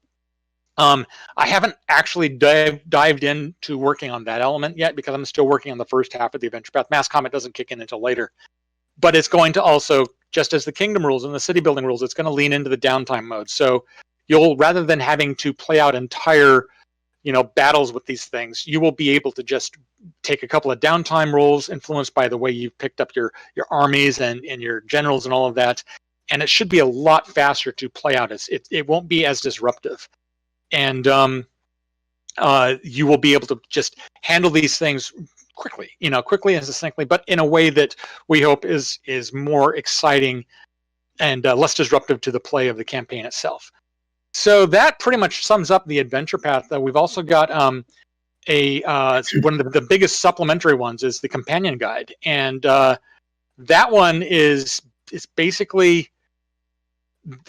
I haven't actually dived into working on that element yet because I'm still working on the first half of the adventure path. Mass combat doesn't kick in until later, but it's going to also, just as the kingdom rules and the city building rules, it's going to lean into the downtime mode. So you'll, rather than having to play out entire, battles with these things, you will be able to just take a couple of downtime rules influenced by the way you've picked up your armies and your generals and all of that. And it should be a lot faster to play out. It won't be as disruptive. And you will be able to just handle these things quickly and succinctly, but in a way that we hope is more exciting and less disruptive to the play of the campaign itself. So that pretty much sums up the adventure path. We've also got one of the biggest supplementary ones is the companion guide, and that one is basically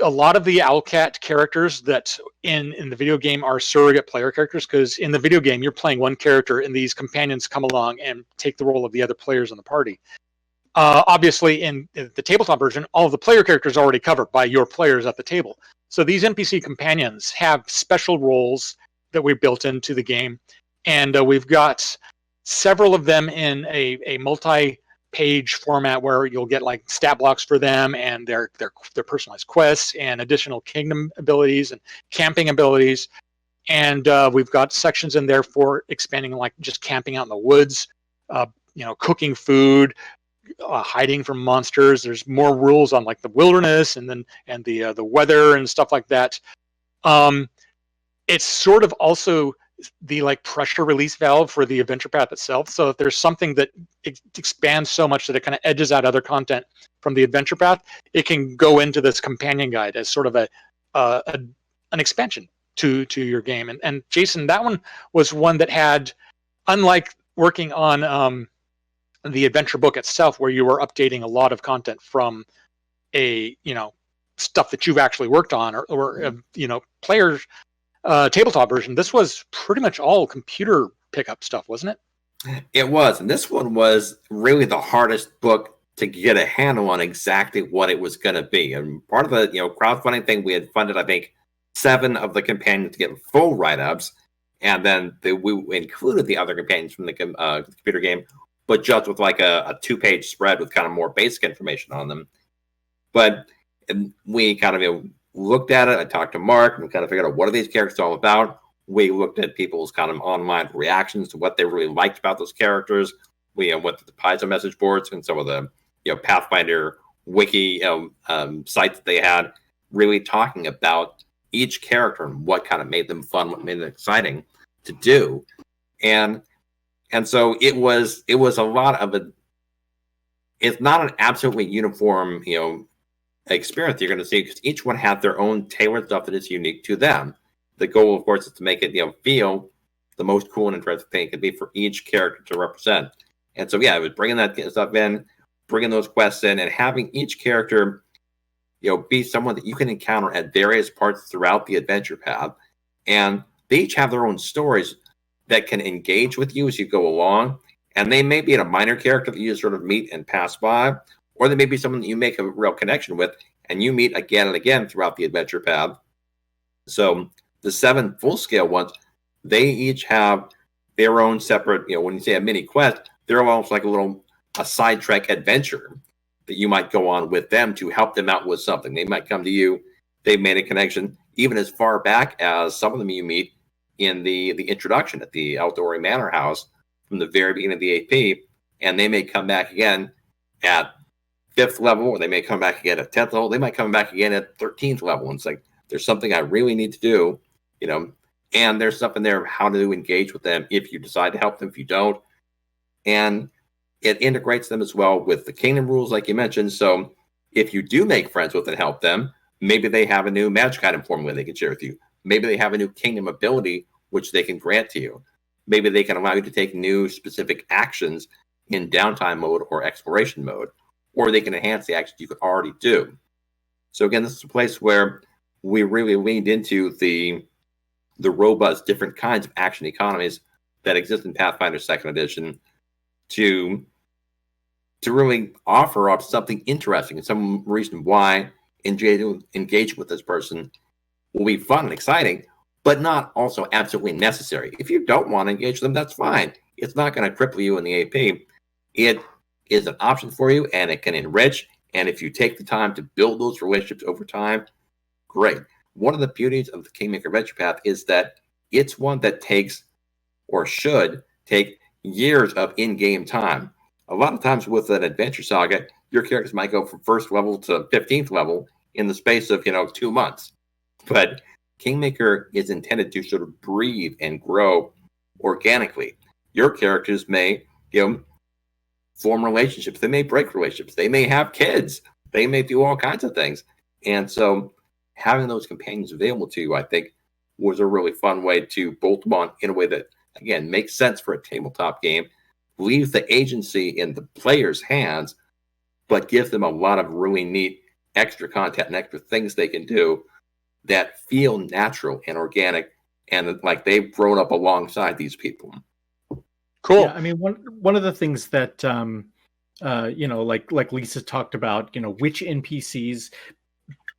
a lot of the Owlcat characters that in the video game are surrogate player characters, because in the video game you're playing one character and these companions come along and take the role of the other players in the party. Obviously in the tabletop version, all of the player characters are already covered by your players at the table. So these NPC companions have special roles that we've built into the game, and we've got several of them in a multi-page format where you'll get like stat blocks for them and their personalized quests and additional kingdom abilities and camping abilities. And we've got sections in there for expanding, like just camping out in the woods, cooking food, hiding from monsters. There's more rules on like the wilderness and the weather and stuff like that. It's sort of also the like pressure release valve for the adventure path itself. So if there's something that expands so much that it kind of edges out other content from the adventure path, it can go into this companion guide as sort of an expansion to your game. And Jason, that one was one that had, unlike working on the adventure book itself, where you were updating a lot of content from stuff that you've actually worked on or players tabletop version, this was pretty much all computer pickup stuff, wasn't it? It was, and this one was really the hardest book to get a handle on exactly what it was going to be. And part of the crowdfunding thing, we had funded, I think, 7 of the companions to get full write-ups, and then we included the other companions from the computer game, but just with like a 2-page spread with kind of more basic information on them. But we kind of looked at it. I talked to Mark and we kind of figured out what are these characters all about. We looked at people's kind of online reactions to what they really liked about those characters. We went to the Paizo message boards and some of the Pathfinder wiki site that they had, really talking about each character and what kind of made them fun, what made them exciting to do, and so it was a lot of a. It's not an absolutely uniform experience you're going to see, because each one had their own tailored stuff that is unique to them. The goal, of course, is to make it feel the most cool and interesting thing it could be for each character to represent. And so it was bringing that stuff in, bringing those quests in, and having each character be someone that you can encounter at various parts throughout the adventure path. And they each have their own stories that can engage with you as you go along. And they may be a minor character that you sort of meet and pass by, or they may be someone that you make a real connection with and you meet again and again throughout the adventure path. So the 7 full-scale ones, they each have their own separate, when you say a mini quest, they're almost like a sidetrack adventure that you might go on with them to help them out with something. They might come to you, they've made a connection, even as far back as some of them you meet in the introduction at the Outdoory Manor House from the very beginning of the AP, and they may come back again at 5th level, or they may come back again at 10th level, they might come back again at 13th level, and it's like, there's something I really need to do, and there's stuff in there how to engage with them if you decide to help them, if you don't. And it integrates them as well with the kingdom rules, like you mentioned. So if you do make friends with and help them, maybe they have a new magic item formula they can share with you. Maybe they have a new kingdom ability which they can grant to you. Maybe they can allow you to take new specific actions in downtime mode or exploration mode, or they can enhance the actions you could already do. So again, this is a place where we really leaned into the robust different kinds of action economies that exist in Pathfinder 2nd Edition to really offer up something interesting and some reason why engaging with this person will be fun and exciting, but not also absolutely necessary. If you don't want to engage with them, that's fine. It's not going to cripple you in the AP. It is an option for you, and it can enrich. And if you take the time to build those relationships over time, great. One of the beauties of the Kingmaker Adventure Path is that it's one that takes, or should take, years of in-game time. A lot of times with an adventure saga, your characters might go from 1st level to 15th level in the space of 2 months. But Kingmaker is intended to sort of breathe and grow organically. Your characters may form relationships, they may break relationships, they may have kids, they may do all kinds of things. And so having those companions available to you, I think, was a really fun way to bolt them on in a way that, again, makes sense for a tabletop game, leaves the agency in the player's hands, but gives them a lot of really neat extra content and extra things they can do that feel natural and organic and like they've grown up alongside these people. Cool. Yeah, I mean, one of the things that like Lisa talked about, which NPCs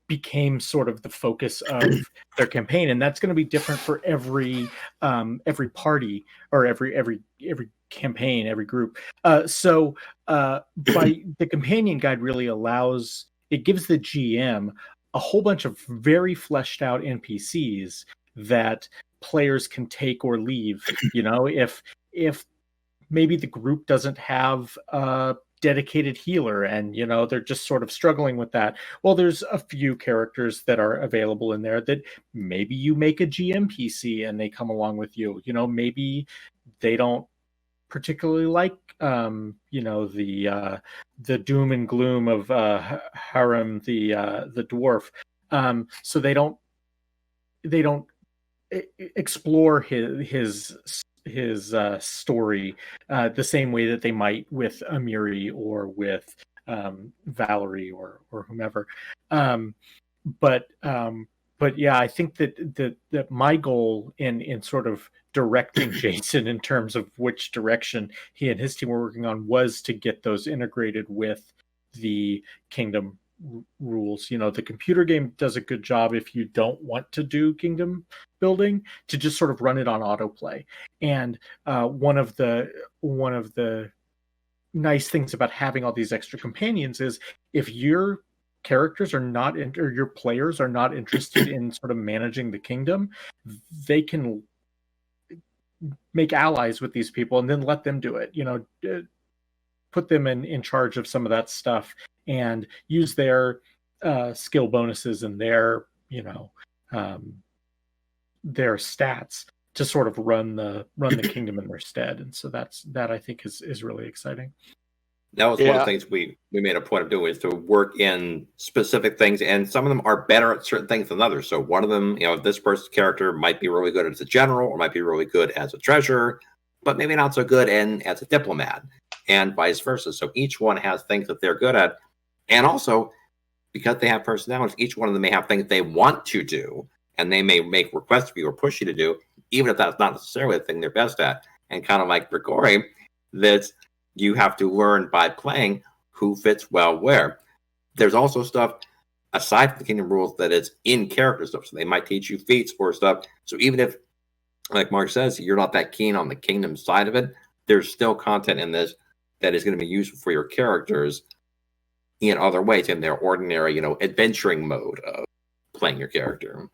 became sort of the focus of their campaign, and that's going to be different for every party or every campaign, every group. So by the companion guide really gives the GM a whole bunch of very fleshed out NPCs that players can take or leave. If maybe the group doesn't have a dedicated healer and they're just sort of struggling with that, well, there's a few characters that are available in there that maybe you make a GMPC and they come along with you. Maybe they don't particularly like the doom and gloom of Harem the dwarf, so they don't explore his story the same way that they might with Amiri or with Valerie or whomever. But yeah, I think that my goal in sort of directing Jason in terms of which direction he and his team were working on was to get those integrated with the kingdom rules. The computer game does a good job if you don't want to do kingdom building to just sort of run it on autoplay. And one of the nice things about having all these extra companions is if your characters are not or your players are not interested in sort of managing the kingdom, they can make allies with these people and then let them do it. put them in charge of some of that stuff and use their skill bonuses and their their stats to sort of run the kingdom in their stead. And so that I think is really exciting. That was one of the things we made a point of doing, is to work in specific things, and some of them are better at certain things than others. So one of them, this person's character might be really good as a general, or might be really good as a treasurer, but maybe not so good as a diplomat, and vice versa. So each one has things that they're good at, and also because they have personalities, each one of them may have things they want to do, and they may make requests for you or push you to do, even if that's not necessarily the thing they're best at. And kind of like Grigori, that you have to learn by playing who fits well where. There's also stuff aside from the kingdom rules that is in character stuff. So they might teach you feats or stuff. So even if, like Mark says, you're not that keen on the kingdom side of it, there's still content in this that is going to be useful for your characters in other ways, in their ordinary, adventuring mode of playing your character.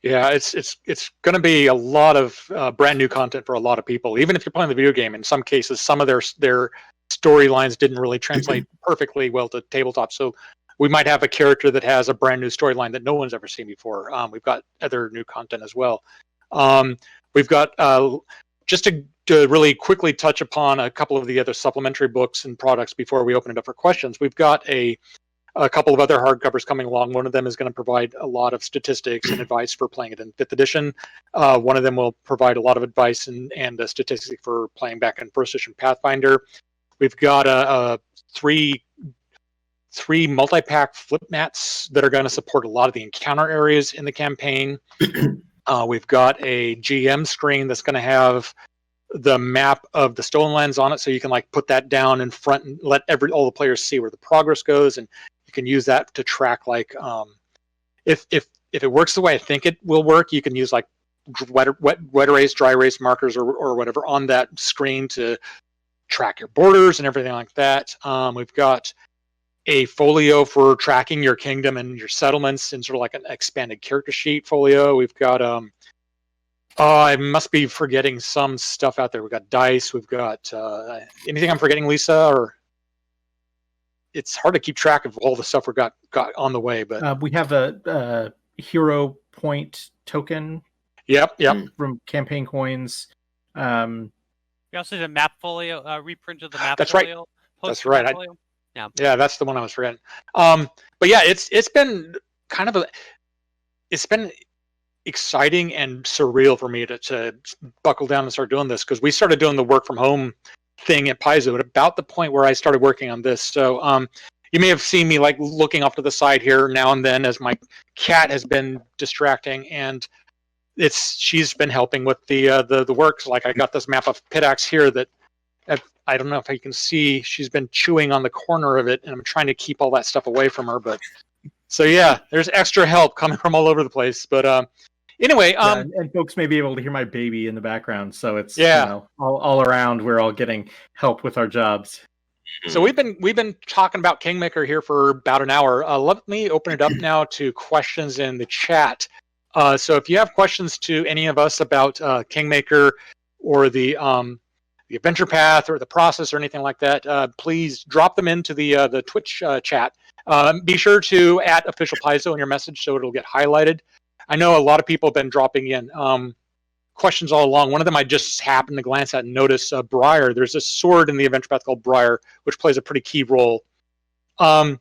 Yeah, it's going to be a lot of brand new content for a lot of people. Even if you're playing the video game, in some cases, some of their storylines didn't really translate perfectly well to tabletop. So we might have a character that has a brand new storyline that no one's ever seen before. We've got other new content as well. We've got just to really quickly touch upon a couple of the other supplementary books and products before we open it up for questions. We've got a couple of other hardcovers coming along. One of them is going to provide a lot of statistics and advice for playing it in 5th edition. One of them will provide a lot of advice and statistics for playing back in 1st edition Pathfinder. We've got three multi-pack flip mats that are going to support a lot of the encounter areas in the campaign. We've got a GM screen that's going to have the map of the Stolen Lands on it, so you can put that down in front and let all the players see where the progress goes, and you can use that to track if it works the way I think it will work, you can use wet erase, dry erase markers or whatever on that screen to track your borders and everything like that. We've got a folio for tracking your kingdom and your settlements in sort of like an expanded character sheet folio. We've got I must be forgetting some stuff out there. We've got dice. We've got anything I'm forgetting, Lisa? Or it's hard to keep track of all the stuff we got on the way. But we have a hero point token. Yep. From campaign coins. We also did a map folio, reprint of the map that's folio. Right. That's right. Folio. Yeah, that's the one I was forgetting. But yeah, it's been kind of it's been exciting and surreal for me to buckle down and start doing this, because we started doing the work from home thing at Paizo at about the point where I started working on this. So you may have seen me looking off to the side here now and then as my cat has been distracting, and she's been helping with the work. So I got this map of Pitax here that I don't know if you can see, she's been chewing on the corner of it, and I'm trying to keep all that stuff away from her. But so yeah, there's extra help coming from all over the place. But anyway, and folks may be able to hear my baby in the background, so it's all around. We're all getting help with our jobs. So we've been talking about Kingmaker here for about an hour. Let me open it up now to questions in the chat. So if you have questions to any of us about Kingmaker or the Adventure Path or the process or anything like that, please drop them into the Twitch chat. Be sure to @ official Paizo in your message so it'll get highlighted. I know a lot of people have been dropping in questions all along. One of them I just happened to glance at and notice Briar. There's a sword in the Adventure Path called Briar, which plays a pretty key role. And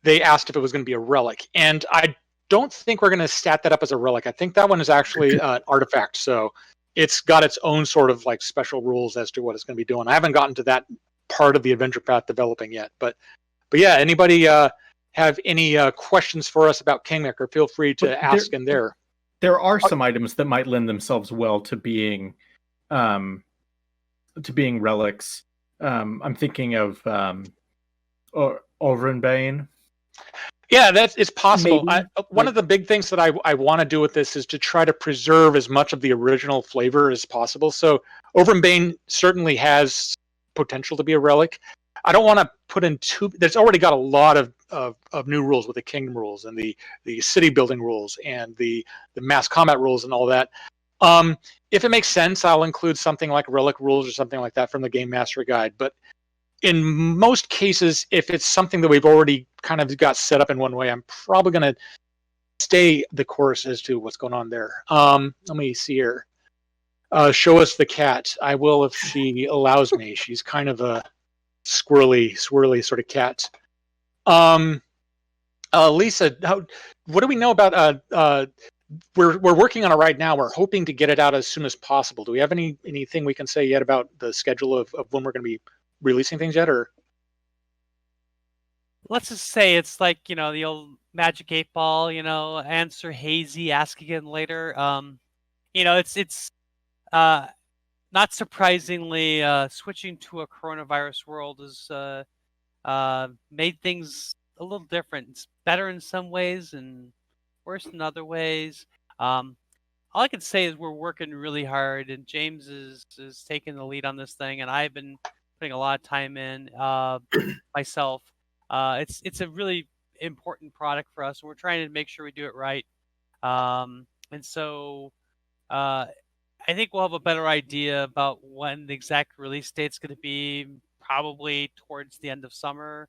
they asked if it was going to be a relic. And I don't think we're going to stat that up as a relic. I think that one is actually an artifact. So it's got its own sort of special rules as to what it's going to be doing. I haven't gotten to that part of the Adventure Path developing yet. But yeah, anybody have any questions for us about Kingmaker, feel free to ask in there. There are some items that might lend themselves well to being relics. I'm thinking of Overenbane. Yeah, it's possible. One of the big things that I want to do with this is to try to preserve as much of the original flavor as possible. So Overenbane certainly has potential to be a relic. I don't want to put in there's already got a lot of new rules with the kingdom rules and the city building rules and the mass combat rules and all that. If it makes sense, I'll include something like relic rules or something like that from the Game Master Guide. But in most cases, if it's something that we've already kind of got set up in one way, I'm probably going to stay the course as to what's going on there. Let me see here. Show us the cat. I will if she allows me. She's kind of a swirly sort of cat. Lisa, what do we know about? We're working on it right now. We're hoping to get it out as soon as possible. Do we have anything we can say yet about the schedule of when we're going to be releasing things yet, or? Let's just say it's like, the old Magic 8 Ball, answer hazy, ask again later. It's not surprisingly, switching to a coronavirus world has made things a little different. It's better in some ways and worse in other ways. All I can say is we're working really hard, and James is taking the lead on this thing, and I've been putting a lot of time in myself. It's a really important product for us, and we're trying to make sure we do it right. And so I think we'll have a better idea about when the exact release date's going to be, probably towards the end of summer.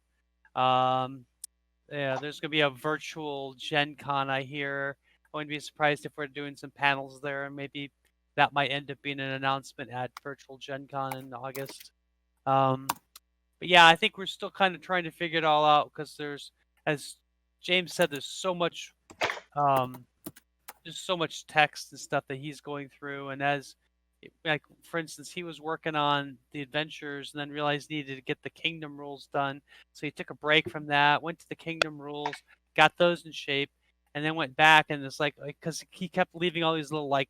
Yeah, there's going to be a virtual Gen Con, I hear. I wouldn't be surprised if we're doing some panels there, and maybe that might end up being an announcement at virtual Gen Con in August. But yeah, I think we're still kind of trying to figure it all out, because as James said, there's so much text and stuff that he's going through, and like, for instance, he was working on the adventures and then realized he needed to get the kingdom rules done, so he took a break from that, went to the kingdom rules, got those in shape, and then went back, and it's like, because he kept leaving all these little like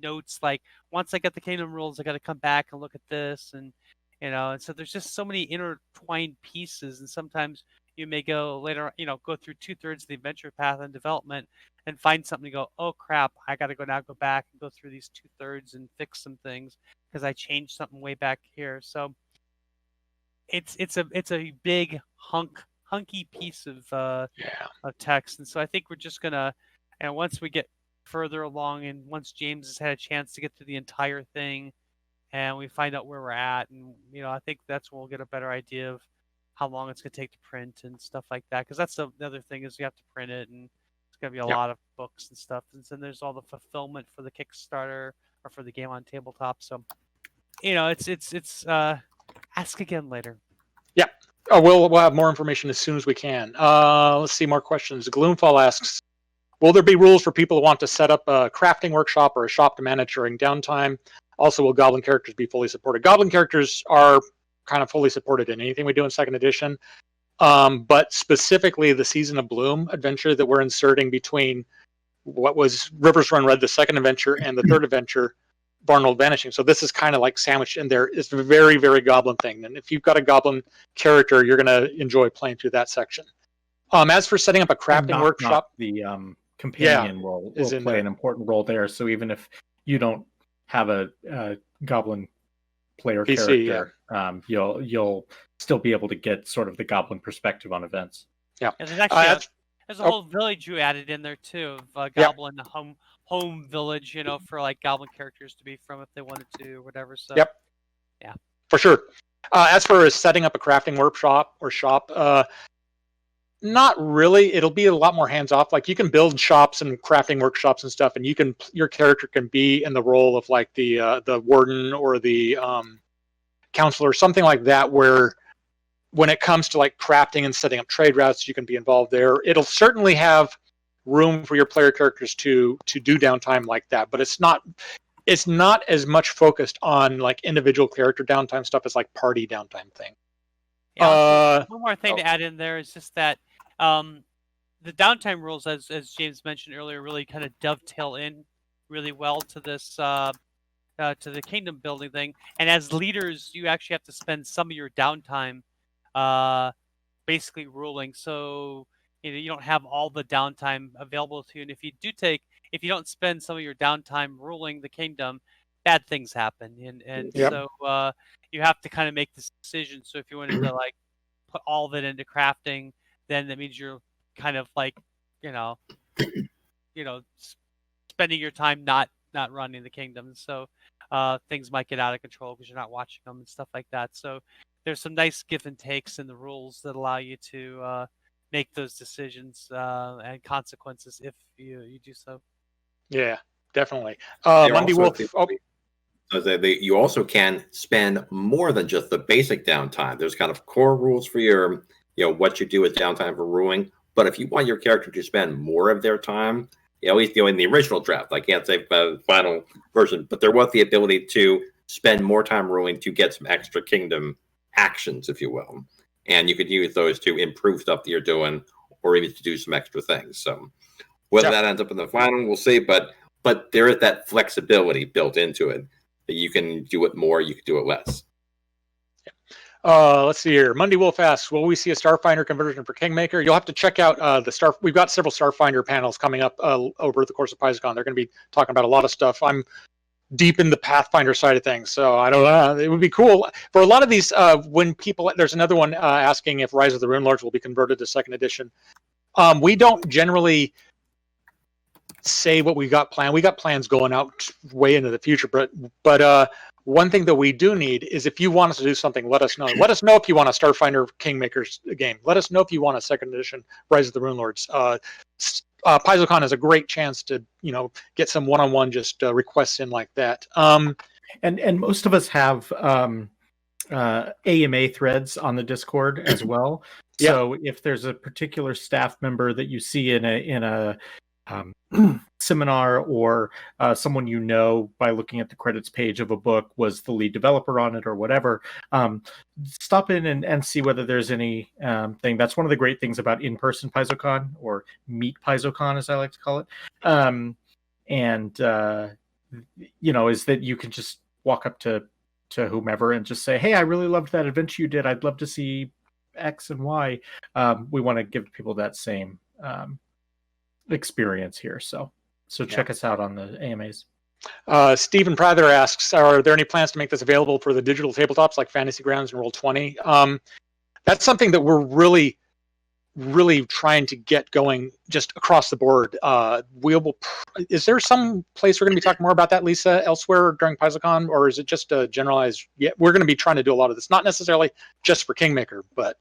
notes, like, once I get the kingdom rules, I got to come back and look at this, and and so there's just so many intertwined pieces, and sometimes you may go later, go through 2/3 of the adventure path and development and find something to go, oh crap, I got to go back and go through these 2/3 and fix some things because I changed something way back here. So it's a big hunky piece of text, and so I think we're just gonna, and once we get further along, and once James has had a chance to get through the entire thing, and we find out where we're at, and I think that's when we'll get a better idea of how long it's going to take to print and stuff like that, because that's the other thing, is you have to print it, and it's going to be a lot of books and stuff, and then there's all the fulfillment for the Kickstarter or for the game on tabletop. So it's ask again later. Yeah. We'll have more information as soon as we can. Let's see, more questions. Gloomfall asks, will there be rules for people who want to set up a crafting workshop or a shop to manage during downtime? Also, will Goblin characters be fully supported? Goblin characters are kind of fully supported in anything we do in second edition. But specifically the Season of Bloom adventure that we're inserting between what was Rivers Run Red, the second adventure, and the third adventure, Barnold Vanishing. So this is kind of like sandwiched in there. It's a very, very Goblin thing. And if you've got a Goblin character, you're going to enjoy playing through that section. As for setting up a crafting workshop, the companion will play an important role there. So even if you don't have a Goblin player PC, character, you'll still be able to get sort of the Goblin perspective on events. Yeah, and there's actually there's a whole village you added in there too, of Goblin home village, for like Goblin characters to be from if they wanted to or whatever. So yeah, for sure. As for setting up a crafting workshop or shop, not really. It'll be a lot more hands off. Like, you can build shops and crafting workshops and stuff, and your character can be in the role of like the warden or the counselor, something like that, where when it comes to like crafting and setting up trade routes, you can be involved there. It'll certainly have room for your player characters to do downtime like that, but it's not as much focused on like individual character downtime stuff as like party downtime thing. Yeah, one more thing to add in there is just that the downtime rules, as James mentioned earlier, really kind of dovetail in really well to this to the kingdom building thing. And as leaders, you actually have to spend some of your downtime basically ruling. So you don't have all the downtime available to you. And if you don't spend some of your downtime ruling the kingdom, bad things happen. And so you have to kind of make this decision. So if you wanted to like put all of it into crafting, then that means you're kind of like, spending your time not not running the kingdoms. So things might get out of control because you're not watching them and stuff like that. So there's some nice give and takes in the rules that allow you to make those decisions and consequences if you do so. Yeah, definitely. They're Monday also- Wolf. So you also can spend more than just the basic downtime. There's kind of core rules for your, what you do with downtime for ruling. But if you want your character to spend more of their time, at least in the original draft, I can't say the final version, but there was the ability to spend more time ruling to get some extra kingdom actions, if you will. And you could use those to improve stuff that you're doing, or even to do some extra things. So whether that ends up in the final, we'll see. But there is that flexibility built into it. That you can do it more, you can do it less. Let's see here. Monday Wolf asks, will we see a Starfinder conversion for Kingmaker? You'll have to check out We've got several Starfinder panels coming up over the course of PaizoCon. They're going to be talking about a lot of stuff. I'm deep in the Pathfinder side of things, so I don't know. It would be cool for a lot of these. When people, there's another one asking if Rise of the Rune Lords will be converted to second edition. We don't generally say what we got planned. We got plans going out way into the future, but one thing that we do need is if you want us to do something, let us know. Let us know if you want a Starfinder Kingmakers game. Let us know if you want a second edition Rise of the Rune Lords. PaizoCon is a great chance to get some one-on-one just requests in like that. And most of us have AMA threads on the Discord as well. So if there's a particular staff member that you see in a seminar, or someone by looking at the credits page of a book was the lead developer on it or whatever, stop in and see whether there's any thing. That's one of the great things about in-person PaizoCon, or Meet PaizoCon as I like to call it, is that you can just walk up to whomever and just say, hey, I really loved that adventure you did. I'd love to see X and Y. We want to give people that same experience here, so check us out on the AMAs. Stephen Prather asks, are there any plans to make this available for the digital tabletops like Fantasy Grounds and Roll20? That's something that we're really trying to get going just across the board. Is there some place we're going to be talking more about that, Lisa, elsewhere during PaizoCon, or is it just a generalized? Yeah, we're going to be trying to do a lot of this, not necessarily just for Kingmaker, but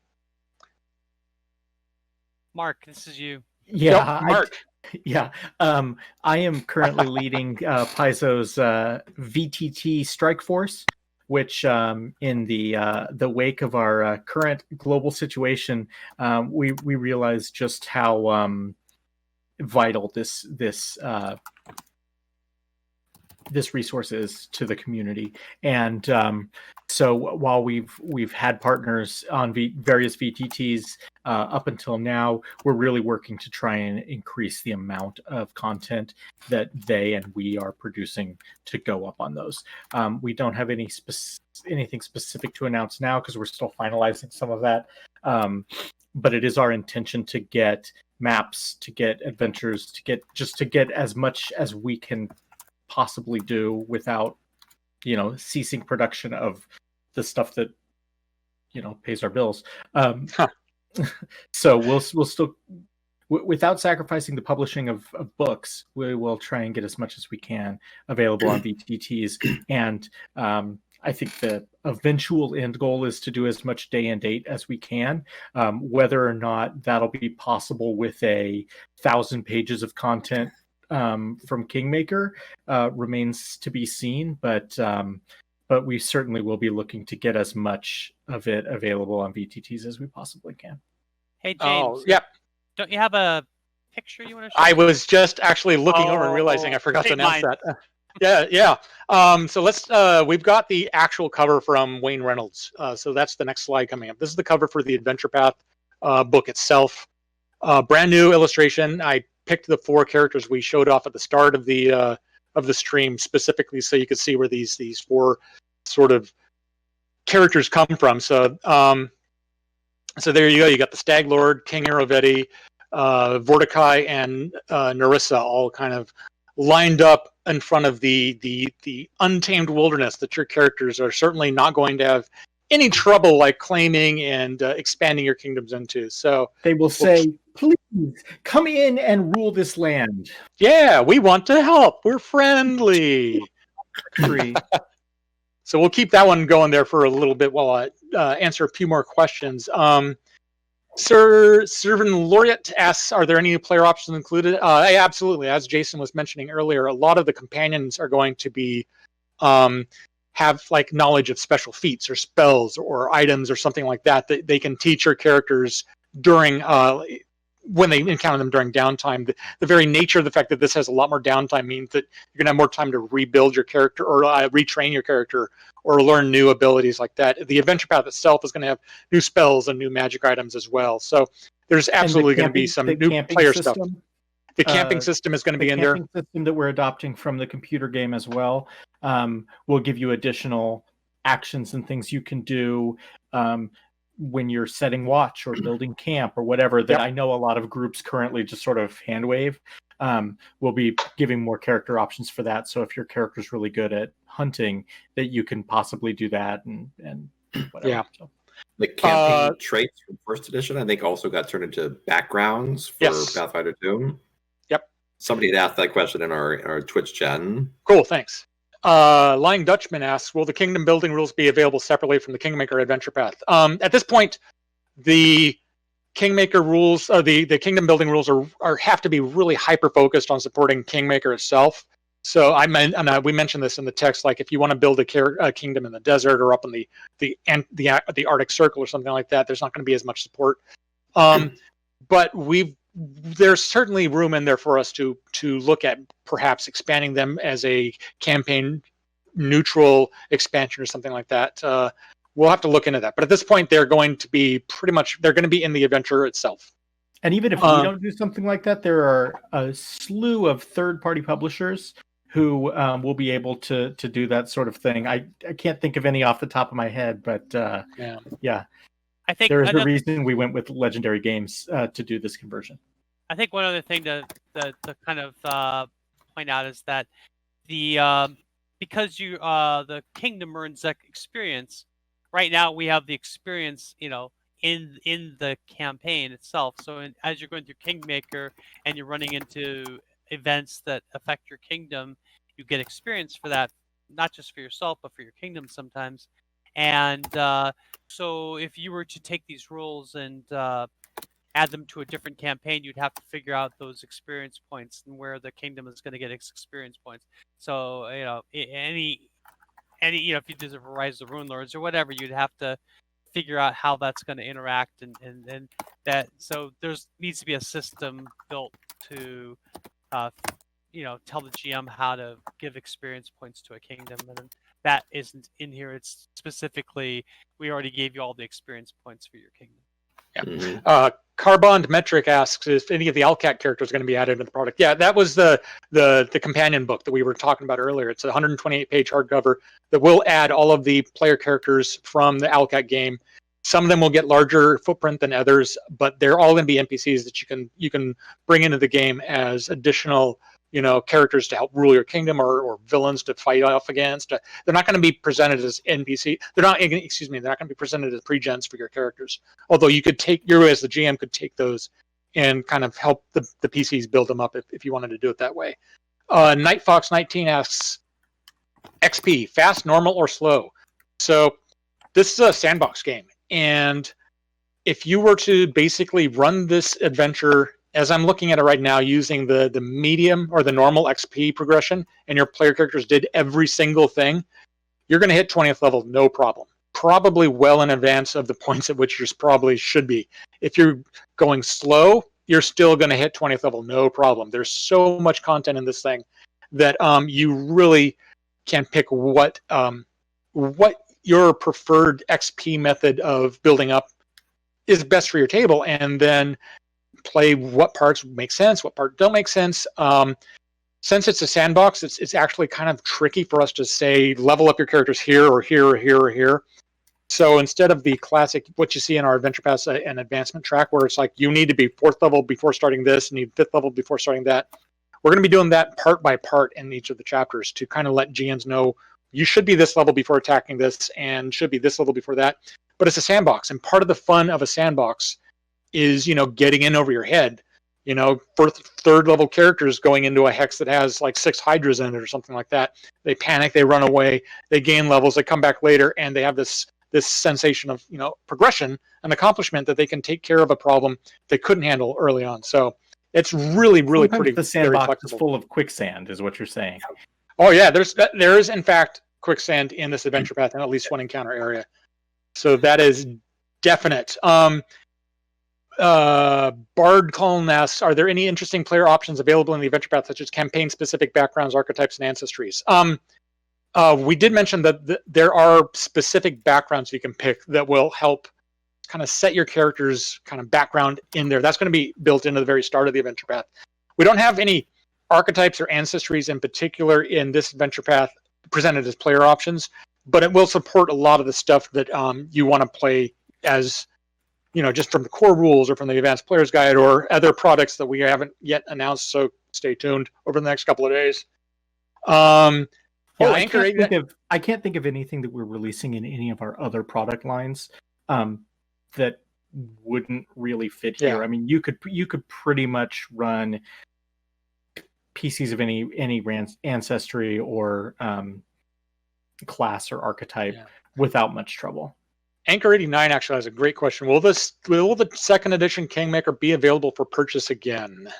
Mark, this is you. Yeah, Mark. I am currently leading Paizo's VTT Strike Force, which in the wake of our current global situation, we realized just how vital this resource is to the community. And so while we've had partners on various VTTs up until now, we're really working to try and increase the amount of content that they and we are producing to go up on those. We don't have anything specific to announce now because we're still finalizing some of that. But it is our intention to get maps, to get adventures, to get as much as we can possibly do without ceasing production of the stuff that pays our bills. So we'll still, without sacrificing the publishing of books, we will try and get as much as we can available on VTTs. And I think the eventual end goal is to do as much day and date as we can. Whether or not that'll be possible with 1,000 pages of content from Kingmaker remains to be seen, but we certainly will be looking to get as much of it available on VTTs as we possibly can. Hey, James. Oh, yeah. Don't you have a picture you want to show? I was just actually looking over and realizing I forgot to announce that. Yeah. So let's. We've got the actual cover from Wayne Reynolds. So that's the next slide coming up. This is the cover for the Adventure Path book itself. Brand new illustration. I picked the 4 characters we showed off at the start of the stream specifically, so you could see where these 4 sort of characters come from. So so there you go. You got the Stag Lord, King Aravetti, Vorticai, and Narissa all kind of lined up in front of the untamed wilderness that your characters are certainly not going to have any trouble like claiming and expanding your kingdoms into. So they will say, Please come in and rule this land. Yeah, we want to help. We're friendly. Free. So we'll keep that one going there for a little bit while I answer a few more questions. Sir Servan Laureate asks, are there any player options included? Yeah, absolutely. As Jason was mentioning earlier, a lot of the companions are going to be have like knowledge of special feats or spells or items or something like that that they can teach your characters during when they encounter them during downtime. The very nature of the fact that this has a lot more downtime means that you're going to have more time to rebuild your character or retrain your character or learn new abilities like that. The adventure path itself is going to have new spells and new magic items as well. So there's absolutely going to be some new player stuff. The camping system is going to be in there. The camping system that we're adopting from the computer game as well will give you additional actions and things you can do when you're setting watch or building camp or whatever that I know a lot of groups currently just sort of hand wave. We'll be giving more character options for that. So if your character's really good at hunting, that you can possibly do that and whatever. Yeah. So. The campaign traits from first edition, I think, also got turned into backgrounds for Pathfinder 2. Yep. Somebody had asked that question in our Twitch chat. Cool, thanks. Lying Dutchman asks, will the kingdom building rules be available separately from the Kingmaker Adventure Path? At this point, the Kingmaker rules, the kingdom building rules have to be really hyper focused on supporting Kingmaker itself. So we mentioned this in the text, like if you want to build a kingdom in the desert or up in the Arctic Circle or something like that, there's not going to be as much support. But there's certainly room in there for us to look at perhaps expanding them as a campaign neutral expansion or something like that. We'll have to look into that. But at this point, they're going to be in the adventure itself. And even if we don't do something like that, there are a slew of third-party publishers who will be able to do that sort of thing. I can't think of any off the top of my head, but yeah. I think there is a reason we went with Legendary Games to do this conversion. I think one other thing to kind of point out is that because the kingdom earns that experience. Right now, we have the experience, in the campaign itself. So as you're going through Kingmaker and you're running into events that affect your kingdom, you get experience for that, not just for yourself but for your kingdom sometimes. And so if you were to take these rules and add them to a different campaign, you'd have to figure out those experience points and where the kingdom is going to get its experience points. So any if you did Rise of the Rune Lords or whatever, you'd have to figure out how that's going to interact and that. So there's needs to be a system built to tell the GM how to give experience points to a kingdom, and that isn't in here. It's specifically, we already gave you all the experience points for your kingdom. Yeah. Mm-hmm. Carbond Metric asks if any of the Alcat characters are going to be added to the product. Yeah, that was the companion book that we were talking about earlier. It's a 128-page hardcover that will add all of the player characters from the Alcat game. Some of them will get larger footprint than others, but they're all going to be NPCs that you can bring into the game as additional characters to help rule your kingdom or villains to fight off against. They're not going to be presented as NPC. They're not going to be presented as pre-gens for your characters. Although you as the GM could take those and kind of help the PCs build them up if you wanted to do it that way. Nightfox19 asks, XP, fast, normal, or slow? So this is a sandbox game. And if you were to basically run this adventure as I'm looking at it right now, using the medium or the normal XP progression, and your player characters did every single thing, you're going to hit 20th level no problem. Probably well in advance of the points at which you probably should be. If you're going slow, you're still going to hit 20th level no problem. There's so much content in this thing that you really can pick what your preferred XP method of building up is best for your table, and then play what parts make sense, what parts don't make sense. Since it's a sandbox, it's actually kind of tricky for us to say level up your characters here or here or here or here. So instead of the classic, what you see in our Adventure Path and advancement track, where it's like you need to be 4th level before starting this, and you need 5th level before starting that, we're going to be doing that part by part in each of the chapters to kind of let GMs know you should be this level before attacking this and should be this level before that. But it's a sandbox, and part of the fun of a sandbox is, getting in over your head. For third level characters going into a hex that has like 6 hydras in it or something like that, they panic, they run away, they gain levels, they come back later, and they have this sensation of progression and accomplishment that they can take care of a problem they couldn't handle early on. So it's really Sometimes pretty. the sandbox very is full of quicksand, is what you're saying. Oh yeah, there is in fact quicksand in this adventure path in at least one encounter area. So that is definite. Bard Colin asks, are there any interesting player options available in the adventure path, such as campaign-specific backgrounds, archetypes, and ancestries? We did mention that there are specific backgrounds you can pick that will help kind of set your character's kind of background in there. That's going to be built into the very start of the adventure path. We don't have any archetypes or ancestries in particular in this adventure path presented as player options, but it will support a lot of the stuff that you want to play as, just from the core rules or from the advanced player's guide or other products that we haven't yet announced. So stay tuned over the next couple of days. I can't think of anything that we're releasing in any of our other product lines that wouldn't really fit here. I mean, you could pretty much run PCs of any ancestry or class or archetype without much trouble. Anchor 89 actually has a great question. Will the second edition Kingmaker be available for purchase again? I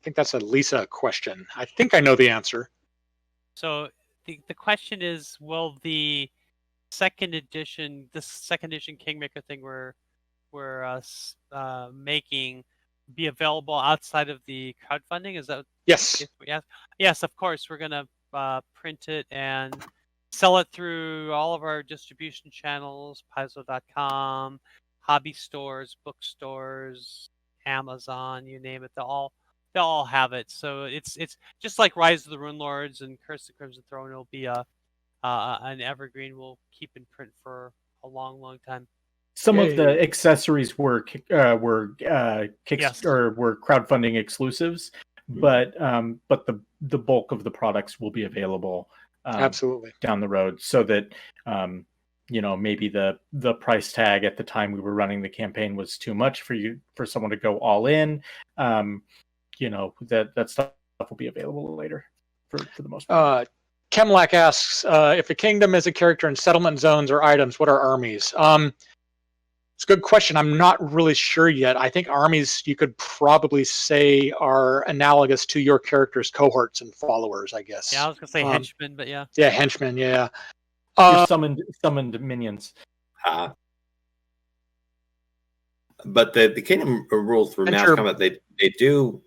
think that's a Lisa question. I think I know the answer. So the question is, will the second edition Kingmaker thing we're making be available outside of the crowdfunding? Is that yes? Yes, of course. We're gonna print it and sell it through all of our distribution channels, Paizo.com, hobby stores, bookstores, Amazon, you name it. They'll all have it. So it's just like Rise of the Rune Lords and Curse the Crimson Throne. It'll be an evergreen. We'll keep in print for a long time. Some of the accessories were crowdfunding exclusives, but the bulk of the products will be available absolutely down the road, so that maybe the price tag at the time we were running the campaign was too much for someone to go all in. That stuff will be available later for the most part. Kemlak asks, if a kingdom is a character in settlement zones or items, what are armies? It's a good question. I'm not really sure yet. I think armies, you could probably say, are analogous to your character's cohorts and followers, I guess. Yeah, I was going to say henchmen, but yeah. Yeah, henchmen, yeah. Your summoned minions. But the kingdom rules for Mass Combat, they do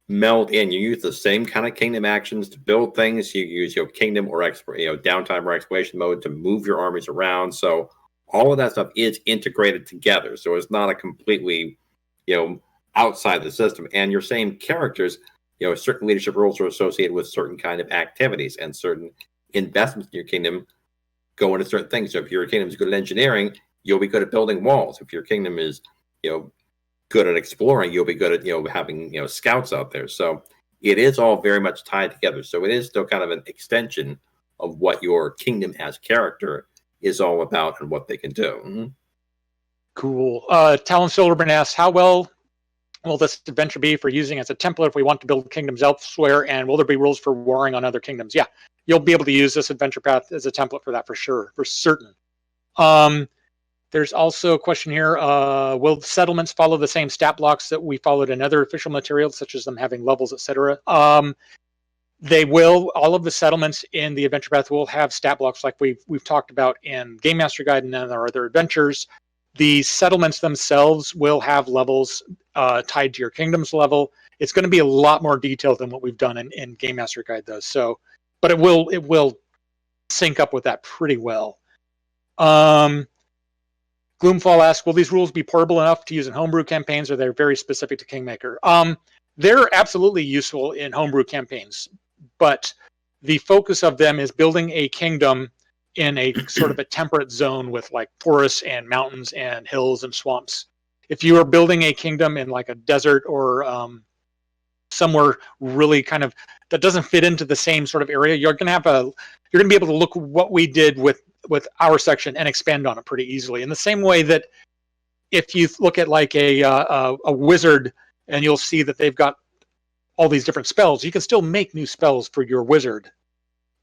meld in. You use the same kind of kingdom actions to build things. You use your kingdom or downtime or exploration mode to move your armies around. So all of that stuff is integrated together. So it's not a completely, outside the system. And your same characters, certain leadership roles are associated with certain kind of activities, and certain investments in your kingdom go into certain things. So if your kingdom is good at engineering, you'll be good at building walls. If your kingdom is, good at exploring, you'll be good at, having, scouts out there. So it is all very much tied together. So it is still kind of an extension of what your kingdom as character is all about and what they can do. Mm-hmm. Cool. Talon Silverburn asks, how well will this adventure be for using as a template if we want to build kingdoms elsewhere, and will there be rules for warring on other kingdoms? Yeah, you'll be able to use this adventure path as a template for that, for sure, for certain. There's also a question here, will settlements follow the same stat blocks that we followed in other official materials, such as them having levels, etc.? They will. All of the settlements in the adventure path will have stat blocks like we've talked about in Game Master Guide and in our other adventures. The settlements themselves will have levels tied to your kingdom's level. It's going to be a lot more detailed than what we've done in Game Master Guide, though. So, but it will sync up with that pretty well. Gloomfall asks, will these rules be portable enough to use in homebrew campaigns, or they're very specific to Kingmaker? They're absolutely useful in homebrew campaigns, but the focus of them is building a kingdom in a sort of a temperate zone with like forests and mountains and hills and swamps. If you are building a kingdom in like a desert or somewhere really kind of that doesn't fit into the same sort of area, you're going to be able to look what we did with our section and expand on it pretty easily. In the same way that if you look at like a wizard, and you'll see that they've got all these different spells, you can still make new spells for your wizard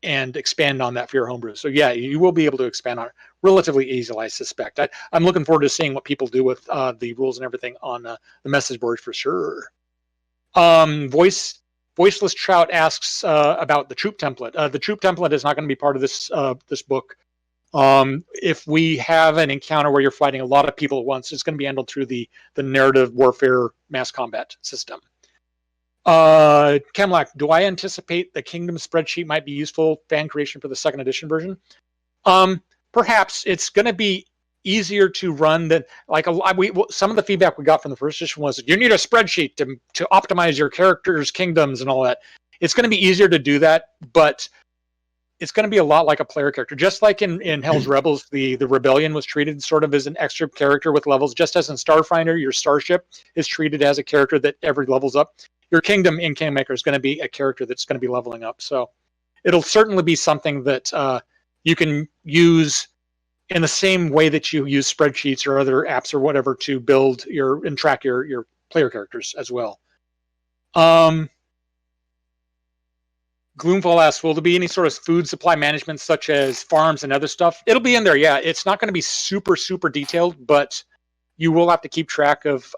and expand on that for your homebrew. So yeah, you will be able to expand on it relatively easily, I suspect. I'm looking forward to seeing what people do with the rules and everything on the message board for sure. Voiceless Trout asks about the troop template. The troop template is not going to be part of this book. If we have an encounter where you're fighting a lot of people at once, it's going to be handled through the narrative warfare mass combat system. Kemlak, do I anticipate the Kingdom spreadsheet might be useful fan creation for the second edition version? Perhaps. It's going to be easier to run than like some of the feedback we got from the first edition was you need a spreadsheet to optimize your characters' kingdoms and all that. It's going to be easier to do that, but it's going to be a lot like a player character. Just like in Hell's Rebels, the Rebellion was treated sort of as an extra character with levels, just as in Starfinder, your starship is treated as a character that every levels up. Your kingdom in Kingmaker is going to be a character that's going to be leveling up. So it'll certainly be something that you can use in the same way that you use spreadsheets or other apps or whatever to build and track your player characters as well. Gloomfall asks, will there be any sort of food supply management such as farms and other stuff? It'll be in there, yeah. It's not going to be super, super detailed, but you will have to keep track of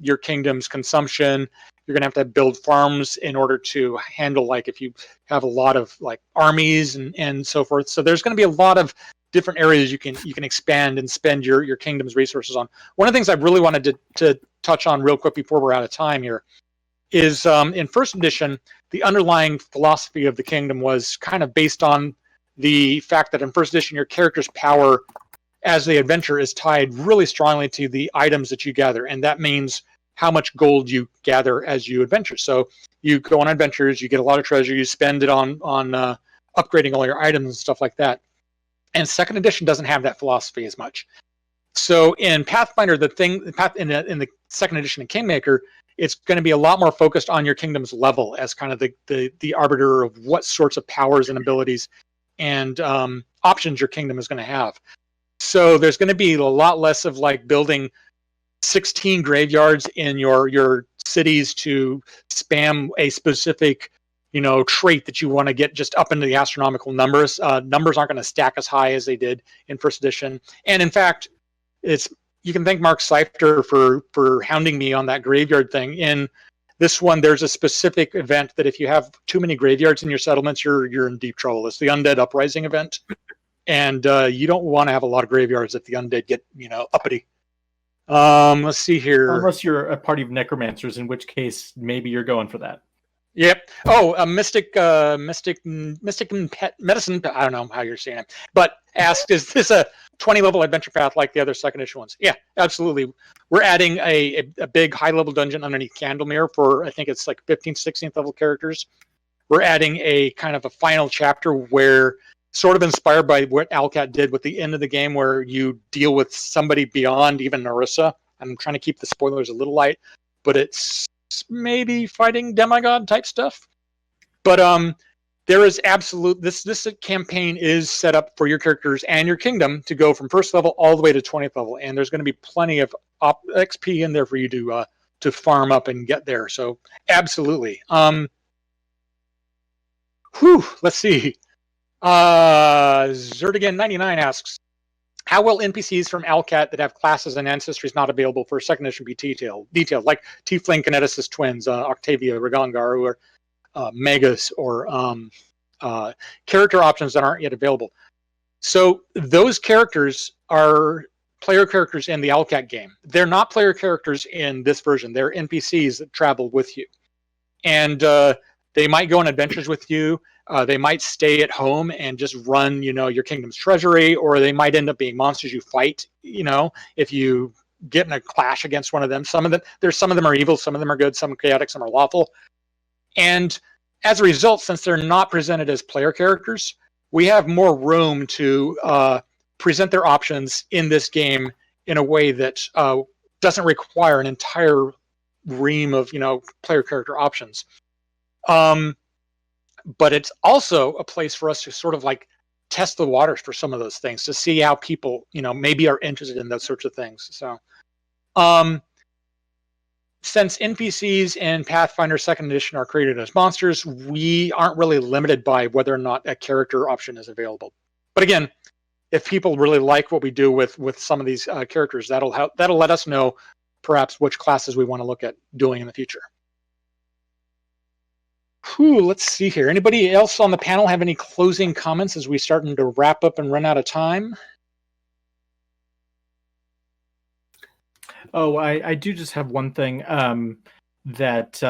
your kingdom's consumption. You're going to have build farms in order to handle, like, if you have a lot of like armies and so forth. So there's going to be a lot of different areas you can expand and spend your kingdom's resources on. One of the things I really wanted to touch on real quick before we're out of time here is in first edition, the underlying philosophy of the kingdom was kind of based on the fact that in first edition, your character's power as the adventurer is tied really strongly to the items that you gather. And that means how much gold you gather as you adventure. So you go on adventures, you get a lot of treasure, you spend it on upgrading all your items and stuff like that. And second edition doesn't have that philosophy as much. So in Pathfinder, in the second edition of Kingmaker, it's going to be a lot more focused on your kingdom's level as kind of the arbiter of what sorts of powers and abilities and options your kingdom is going to have. So there's going to be a lot less of like building 16 graveyards in your cities to spam a specific trait that you want to get just up into the astronomical numbers. Numbers aren't going to stack as high as they did in first edition. And in fact, you can thank Mark Seifter for hounding me on that graveyard thing. In this one, there's a specific event that if you have too many graveyards in your settlements, you're in deep trouble. It's the Undead Uprising event. And you don't want to have a lot of graveyards if the undead get, uppity. Let's see here. Unless you're a party of necromancers, in which case maybe you're going for that. Yep. Oh, mystic medicine. I don't know how you're saying it, but asked, is this a 20 level adventure path like the other second edition ones? Yeah, absolutely. We're adding a big high level dungeon underneath Candlemere for, I think it's like 15th, 16th level characters. We're adding a kind of a final chapter where, sort of inspired by what Alcat did with the end of the game, where you deal with somebody beyond even Narissa. I'm trying to keep the spoilers a little light, but it's maybe fighting demigod type stuff. But there is this campaign is set up for your characters and your kingdom to go from first level all the way to 20th level, and there's going to be plenty of XP in there for you to farm up and get there. So absolutely. Let's see. Zertigan99 asks, how will NPCs from Alcat that have classes and ancestries not available for second edition be detailed, like Tiefling Kineticist twins, Octavia, Ragangar, or Megas, or character options that aren't yet available? So those characters are player characters in the Alcat game. They're not player characters in this version. They're NPCs that travel with you. And they might go on adventures with you. They might stay at home and just run, your kingdom's treasury, or they might end up being monsters you fight, if you get in a clash against one of them. Some of them are evil, some of them are good, some are chaotic, some are lawful. And as a result, since they're not presented as player characters, we have more room to present their options in this game in a way that doesn't require an entire ream of, player character options. But it's also a place for us to sort of like test the waters for some of those things to see how people, maybe are interested in those sorts of things. So Since NPCs in Pathfinder 2nd Edition are created as monsters, we aren't really limited by whether or not a character option is available. But again, if people really like what we do with some of these characters, that'll let us know perhaps which classes we want to look at doing in the future. Let's see here. Anybody else on the panel have any closing comments as we starting to wrap up and run out of time? Oh, I do just have one thing, that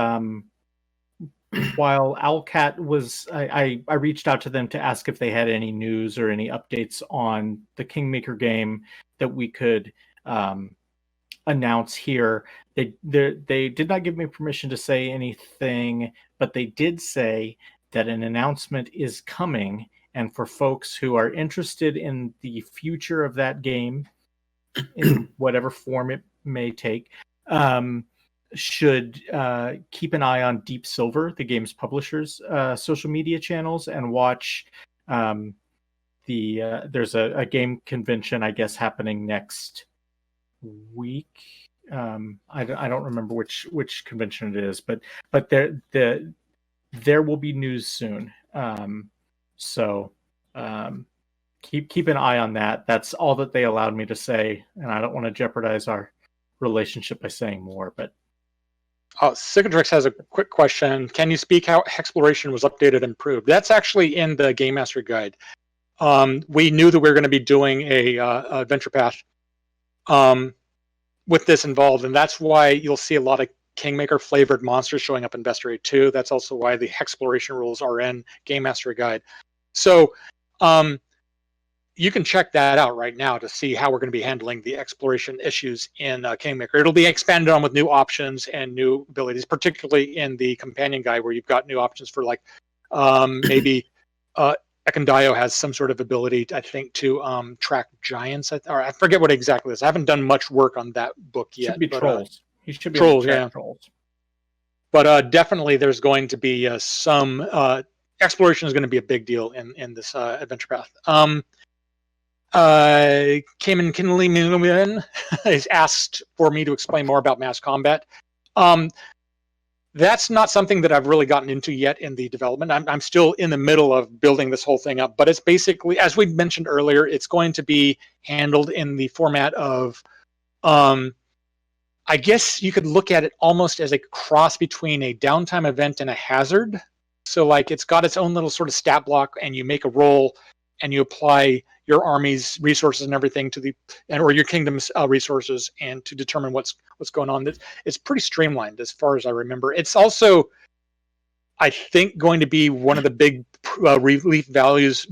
while Owlcat was, I reached out to them to ask if they had any news or any updates on the Kingmaker game that we could announce here. They did not give me permission to say anything, but they did say that an announcement is coming, and for folks who are interested in the future of that game, in whatever form it may take, should keep an eye on Deep Silver, the game's publisher's social media channels, and watch there's a game convention, I guess, happening next week. I don't remember which convention it is, but there will be news soon. So keep an eye on that. That's all that they allowed me to say, and I don't want to jeopardize our relationship by saying more. But Cicatrix has a quick question. Can you speak how Hexploration was updated and improved? That's actually in the Game Master Guide. We knew that we were going to be doing a Adventure Path with this involved, and that's why you'll see a lot of Kingmaker flavored monsters showing up in Bestiary 2. That's also why the Hexploration rules are in Game Master Guide. So you can check that out right now to see how we're going to be handling the exploration issues in Kingmaker. It'll be expanded on with new options and new abilities, particularly in the companion guide where you've got new options for like maybe Ekondio has some sort of ability, I think, to track giants. Or I forget what exactly it is. I haven't done much work on that book yet. Should be trolls. He should be trolls, able to track trolls. But definitely there's going to be some exploration is going to be a big deal in this Adventure Path. Cayman Kinley is asked for me to explain more about mass combat. That's not something that I've really gotten into yet in the development. I'm still in the middle of building this whole thing up, but it's basically, as we mentioned earlier, it's going to be handled in the format of, I guess you could look at it almost as a cross between a downtime event and a hazard. So like it's got its own little sort of stat block, and you make a roll and you apply your army's resources and everything to or your kingdom's resources, and to determine what's going on. It's pretty streamlined as far as I remember. It's also, I think, going to be one of the big relief values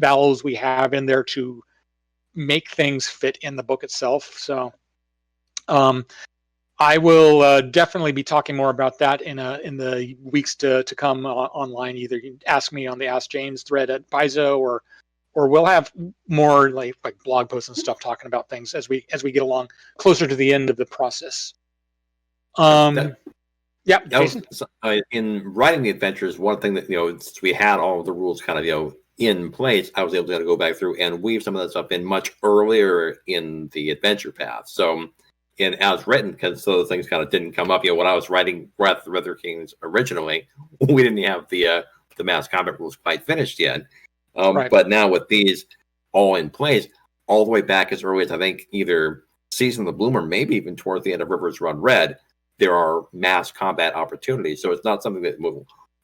we have in there to make things fit in the book itself. So I will definitely be talking more about that in the weeks to come online. Either you can ask me on the Ask James thread at Paizo, or we'll have more like blog posts and stuff talking about things as we get along closer to the end of the process. Jason? In writing the adventures, one thing that, since we had all of the rules kind of, in place, I was able to go back through and weave some of that stuff in much earlier in the adventure path. So, as written, because those things kind of didn't come up. When I was writing Wrath of the River Kings originally, we didn't have the mass combat rules quite finished yet. Right. But now with these all in place, all the way back as early as I think either Season of the Bloom or maybe even towards the end of Rivers Run Red, there are mass combat opportunities. So it's not something that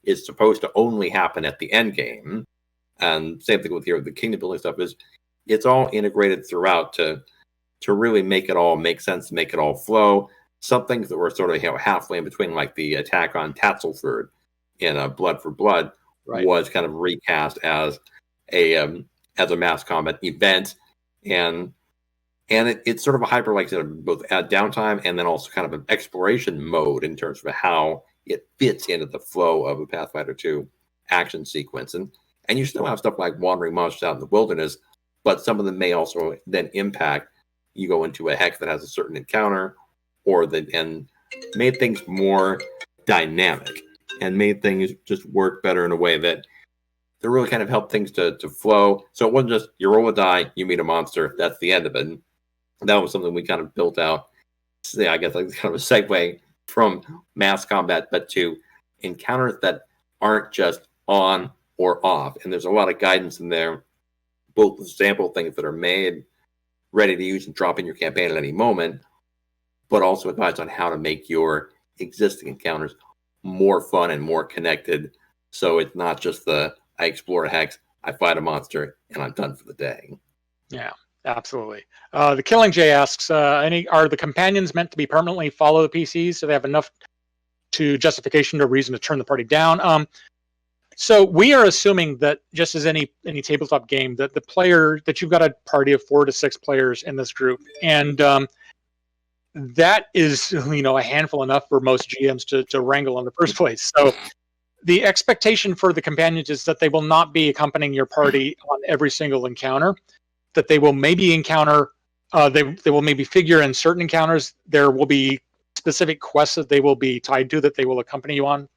is supposed to only happen at the end game. And same thing with the kingdom building stuff is it's all integrated throughout to really make it all make sense, make it all flow. Some things that were sort of halfway in between, like the attack on Tatzelford in Blood for Blood, right, was kind of recast as a mass combat event, and it's sort of a hyper, like both downtime and then also kind of an exploration mode in terms of how it fits into the flow of a Pathfinder 2 action sequence, and you still have stuff like wandering monsters out in the wilderness, but some of them may also then impact. You go into a hex that has a certain encounter, and made things more dynamic and made things just work better in a way that really kind of helped things to flow. So it wasn't just you roll a die, you meet a monster, that's the end of it. And that was something we kind of built out I guess like kind of a segue from mass combat, but to encounters that aren't just on or off. And there's a lot of guidance in there, both sample things that are made, ready to use and drop in your campaign at any moment, but also advice on how to make your existing encounters more fun and more connected. So it's not just I explore a hex, I fight a monster, and I'm done for the day. Yeah, absolutely. The Killing Jay asks, are the companions meant to be permanently follow the PCs so they have enough to justification to reason to turn the party down? So we are assuming that, just as any tabletop game, that that you've got a party of 4 to 6 players in this group, and that is a handful enough for most GMs to wrangle in the first place. So the expectation for the companions is that they will not be accompanying your party on every single encounter. That they will maybe encounter, they will maybe figure in certain encounters. There will be specific quests that they will be tied to that they will accompany you on.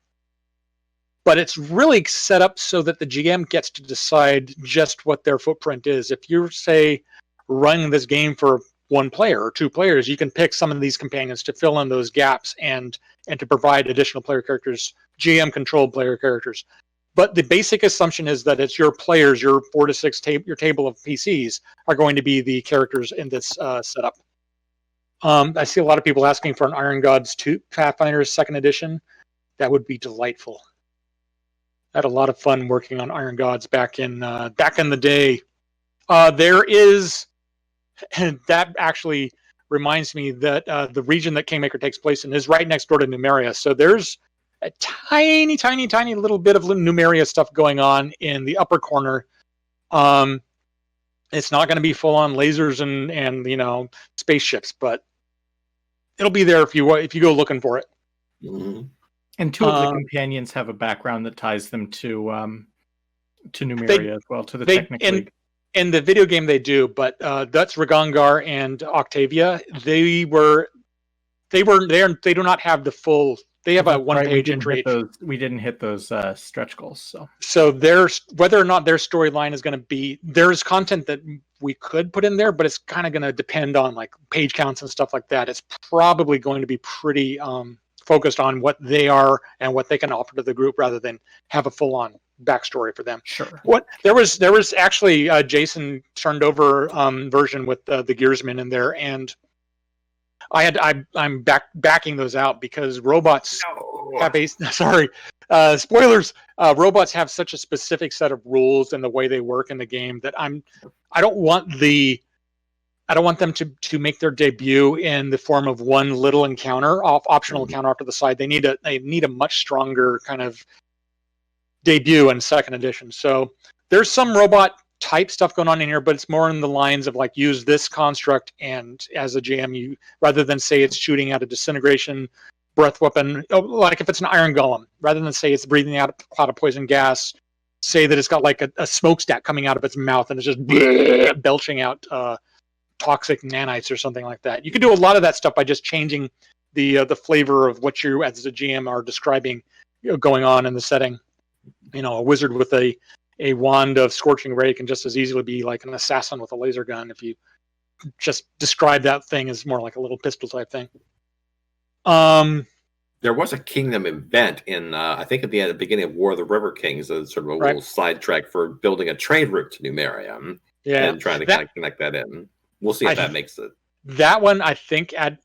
But it's really set up so that the GM gets to decide just what their footprint is. If you're, say, running this game for 1 player or 2 players, you can pick some of these companions to fill in those gaps and to provide additional player characters, GM-controlled player characters. But the basic assumption is that it's your players, your 4 to 6 your table of PCs are going to be the characters in this setup. I see a lot of people asking for an Iron Gods 2 Pathfinder 2nd edition. That would be delightful. I had a lot of fun working on Iron Gods back in the day. There is, and that actually reminds me that the region that Kingmaker takes place in is right next door to Numeria. So there's a tiny, tiny, tiny little bit of Numeria stuff going on in the upper corner. It's not going to be full on lasers and spaceships, but it'll be there if you go looking for it. Mm-hmm. And 2 of the companions have a background that ties them to Numeria as well, to the Technic League. In the video game they do, but that's Ragongar and Octavia. They do not have the full. They have a 1-page entry. We didn't hit those stretch goals. So there's whether or not their storyline is going to be. There's content that we could put in there, but it's kind of going to depend on like page counts and stuff like that. It's probably going to be pretty focused on what they are and what they can offer to the group, rather than have a full-on backstory for them. Sure. What there was actually Jason turned over version with the Gearsman in there, and I'm backing those out because robots have spoilers. Robots have such a specific set of rules and the way they work in the game that I don't want them to make their debut in the form of one little optional encounter off to the side. They need a much stronger kind of debut in 2nd edition. So there's some robot type stuff going on in here, but it's more in the lines of like, use this construct, and as a GM, you rather than say it's shooting out a disintegration breath weapon, like if it's an iron golem, rather than say it's breathing out a cloud of poison gas, say that it's got like a smokestack coming out of its mouth and it's just belching out toxic nanites or something like that. You can do a lot of that stuff by just changing the flavor of what you as a GM are describing going on in the setting. A wizard with a wand of scorching ray can just as easily be like an assassin with a laser gun if you just describe that thing as more like a little pistol type thing. There was a kingdom event in I think at the beginning of War of the River Kings, as sort of a little sidetrack for building a trade route to Numeria. Yeah, and trying to kind of connect that in. We'll see if that makes it. That one, I think, I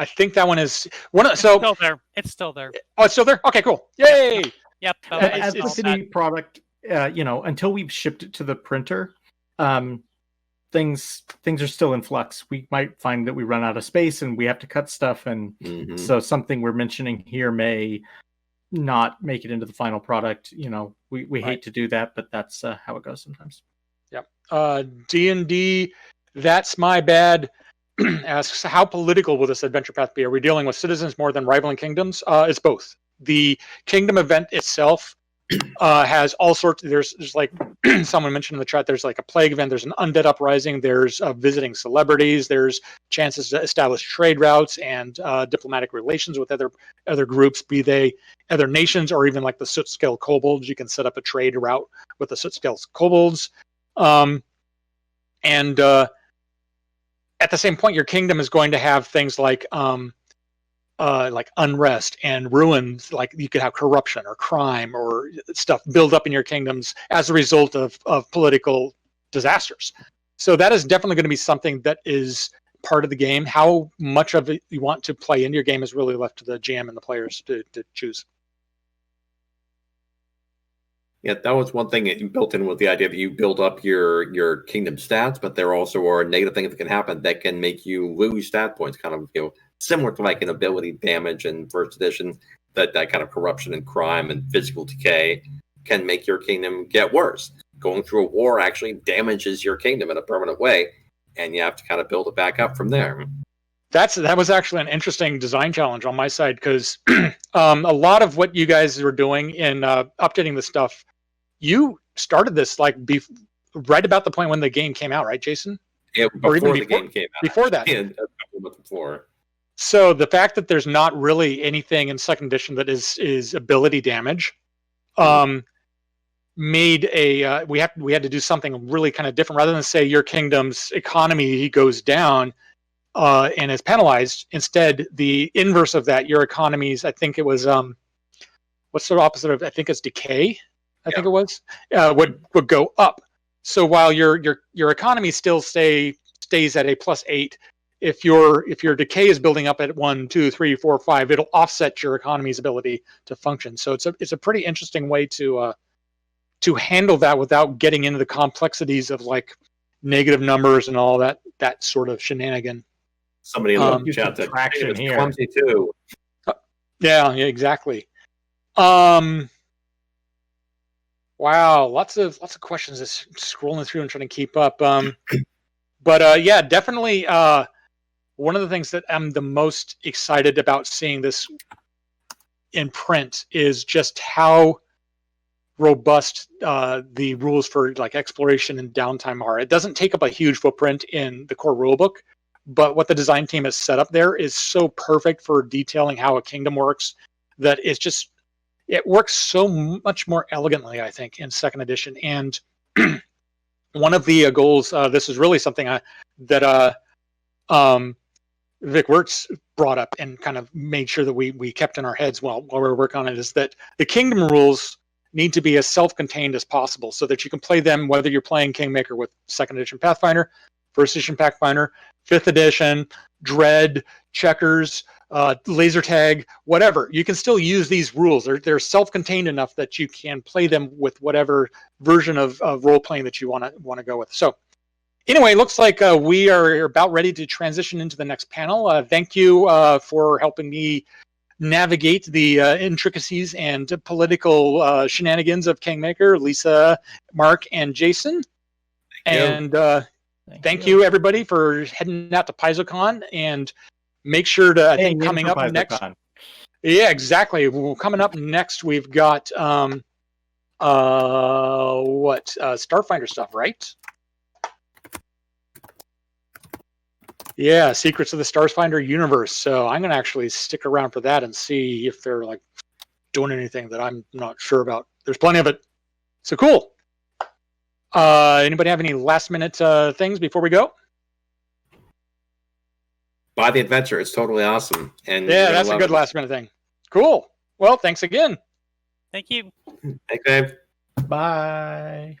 think that one is one. So it's still there. It's still there. Oh, it's still there. Okay, cool. Yay! Yep. As with any product, until we've shipped it to the printer, things are still in flux. We might find that we run out of space and we have to cut stuff, and so something we're mentioning here may not make it into the final product. We hate to do that, but that's how it goes sometimes. Yep. D&D, that's my bad. Asks, how political will this adventure path be? Are we dealing with citizens more than rivaling kingdoms? It's both. The kingdom event itself has all sorts. There's like someone mentioned in the chat. There's like a plague event. There's an undead uprising. There's visiting celebrities. There's chances to establish trade routes and diplomatic relations with other groups, be they other nations or even like the Soot Scale kobolds. You can set up a trade route with the Soot Scale kobolds, and at the same point, your kingdom is going to have things like unrest and ruins. Like you could have corruption or crime or stuff build up in your kingdoms as a result of political disasters. So that is definitely going to be something that is part of the game. How much of it you want to play into your game is really left to the GM and the players to choose. Yeah, that was one thing that you built in with the idea that you build up your kingdom stats, but there also are negative things that can happen that can make you lose stat points, kind of similar to like an ability damage in first edition. That kind of corruption and crime and physical decay can make your kingdom get worse. Going through a war actually damages your kingdom in a permanent way, and you have to kind of build it back up from there. That was actually an interesting design challenge on my side, because a lot of what you guys were doing in updating the stuff, you started this like right about the point when the game came out, right, Jason? Yeah, before the game came out. Before that. Yeah, a couple months before. So the fact that there's not really anything in second edition that is ability damage, made we had to do something really kind of different. Rather than say your kingdom's economy goes down and is penalized, instead the inverse of that, your economies, I think it was what's the opposite of, I think it's decay. I think it was would go up. So while your economy still stays at a +8, if your decay is building up at 1, 2, 3, 4, 5, it'll offset your economy's ability to function. So it's a pretty interesting way to handle that without getting into the complexities of like negative numbers and all that sort of shenanigan. Somebody in the chat that traction here. Clumsy too. Yeah, exactly. Wow, lots of questions. Just scrolling through and trying to keep up. But yeah, definitely. One of the things that I'm the most excited about seeing this in print is just how robust the rules for like exploration and downtime are. It doesn't take up a huge footprint in the core rulebook, but what the design team has set up there is so perfect for detailing how a kingdom works that it works so much more elegantly, I think, in second edition. And one of the goals, this is really something that Vic Wirtz brought up and kind of made sure that we kept in our heads while we were working on it, is that the kingdom rules need to be as self-contained as possible so that you can play them whether you're playing Kingmaker with second edition Pathfinder, first edition Pathfinder, fifth edition, Dread, Checkers, laser tag, whatever. You can still use these rules. They're self-contained enough that you can play them with whatever version of role-playing that you want to go with. So anyway, looks like we are about ready to transition into the next panel. Thank you for helping me navigate the intricacies and political shenanigans of Kingmaker, Lisa, Mark, and Jason. And thank you, everybody, for heading out to PaizoCon. And make sure to, I think, coming up next. Yeah, exactly. Well, coming up next, we've got Starfinder stuff, right? Yeah, Secrets of the Starfinder universe. So I'm going to actually stick around for that and see if they're like doing anything that I'm not sure about. There's plenty of it. So cool. Anybody have any last minute things before we go? Buy the adventure. It's totally awesome. And yeah, that's a good last minute thing. Cool. Well, thanks again. Thank you. Thanks, Dave. Bye.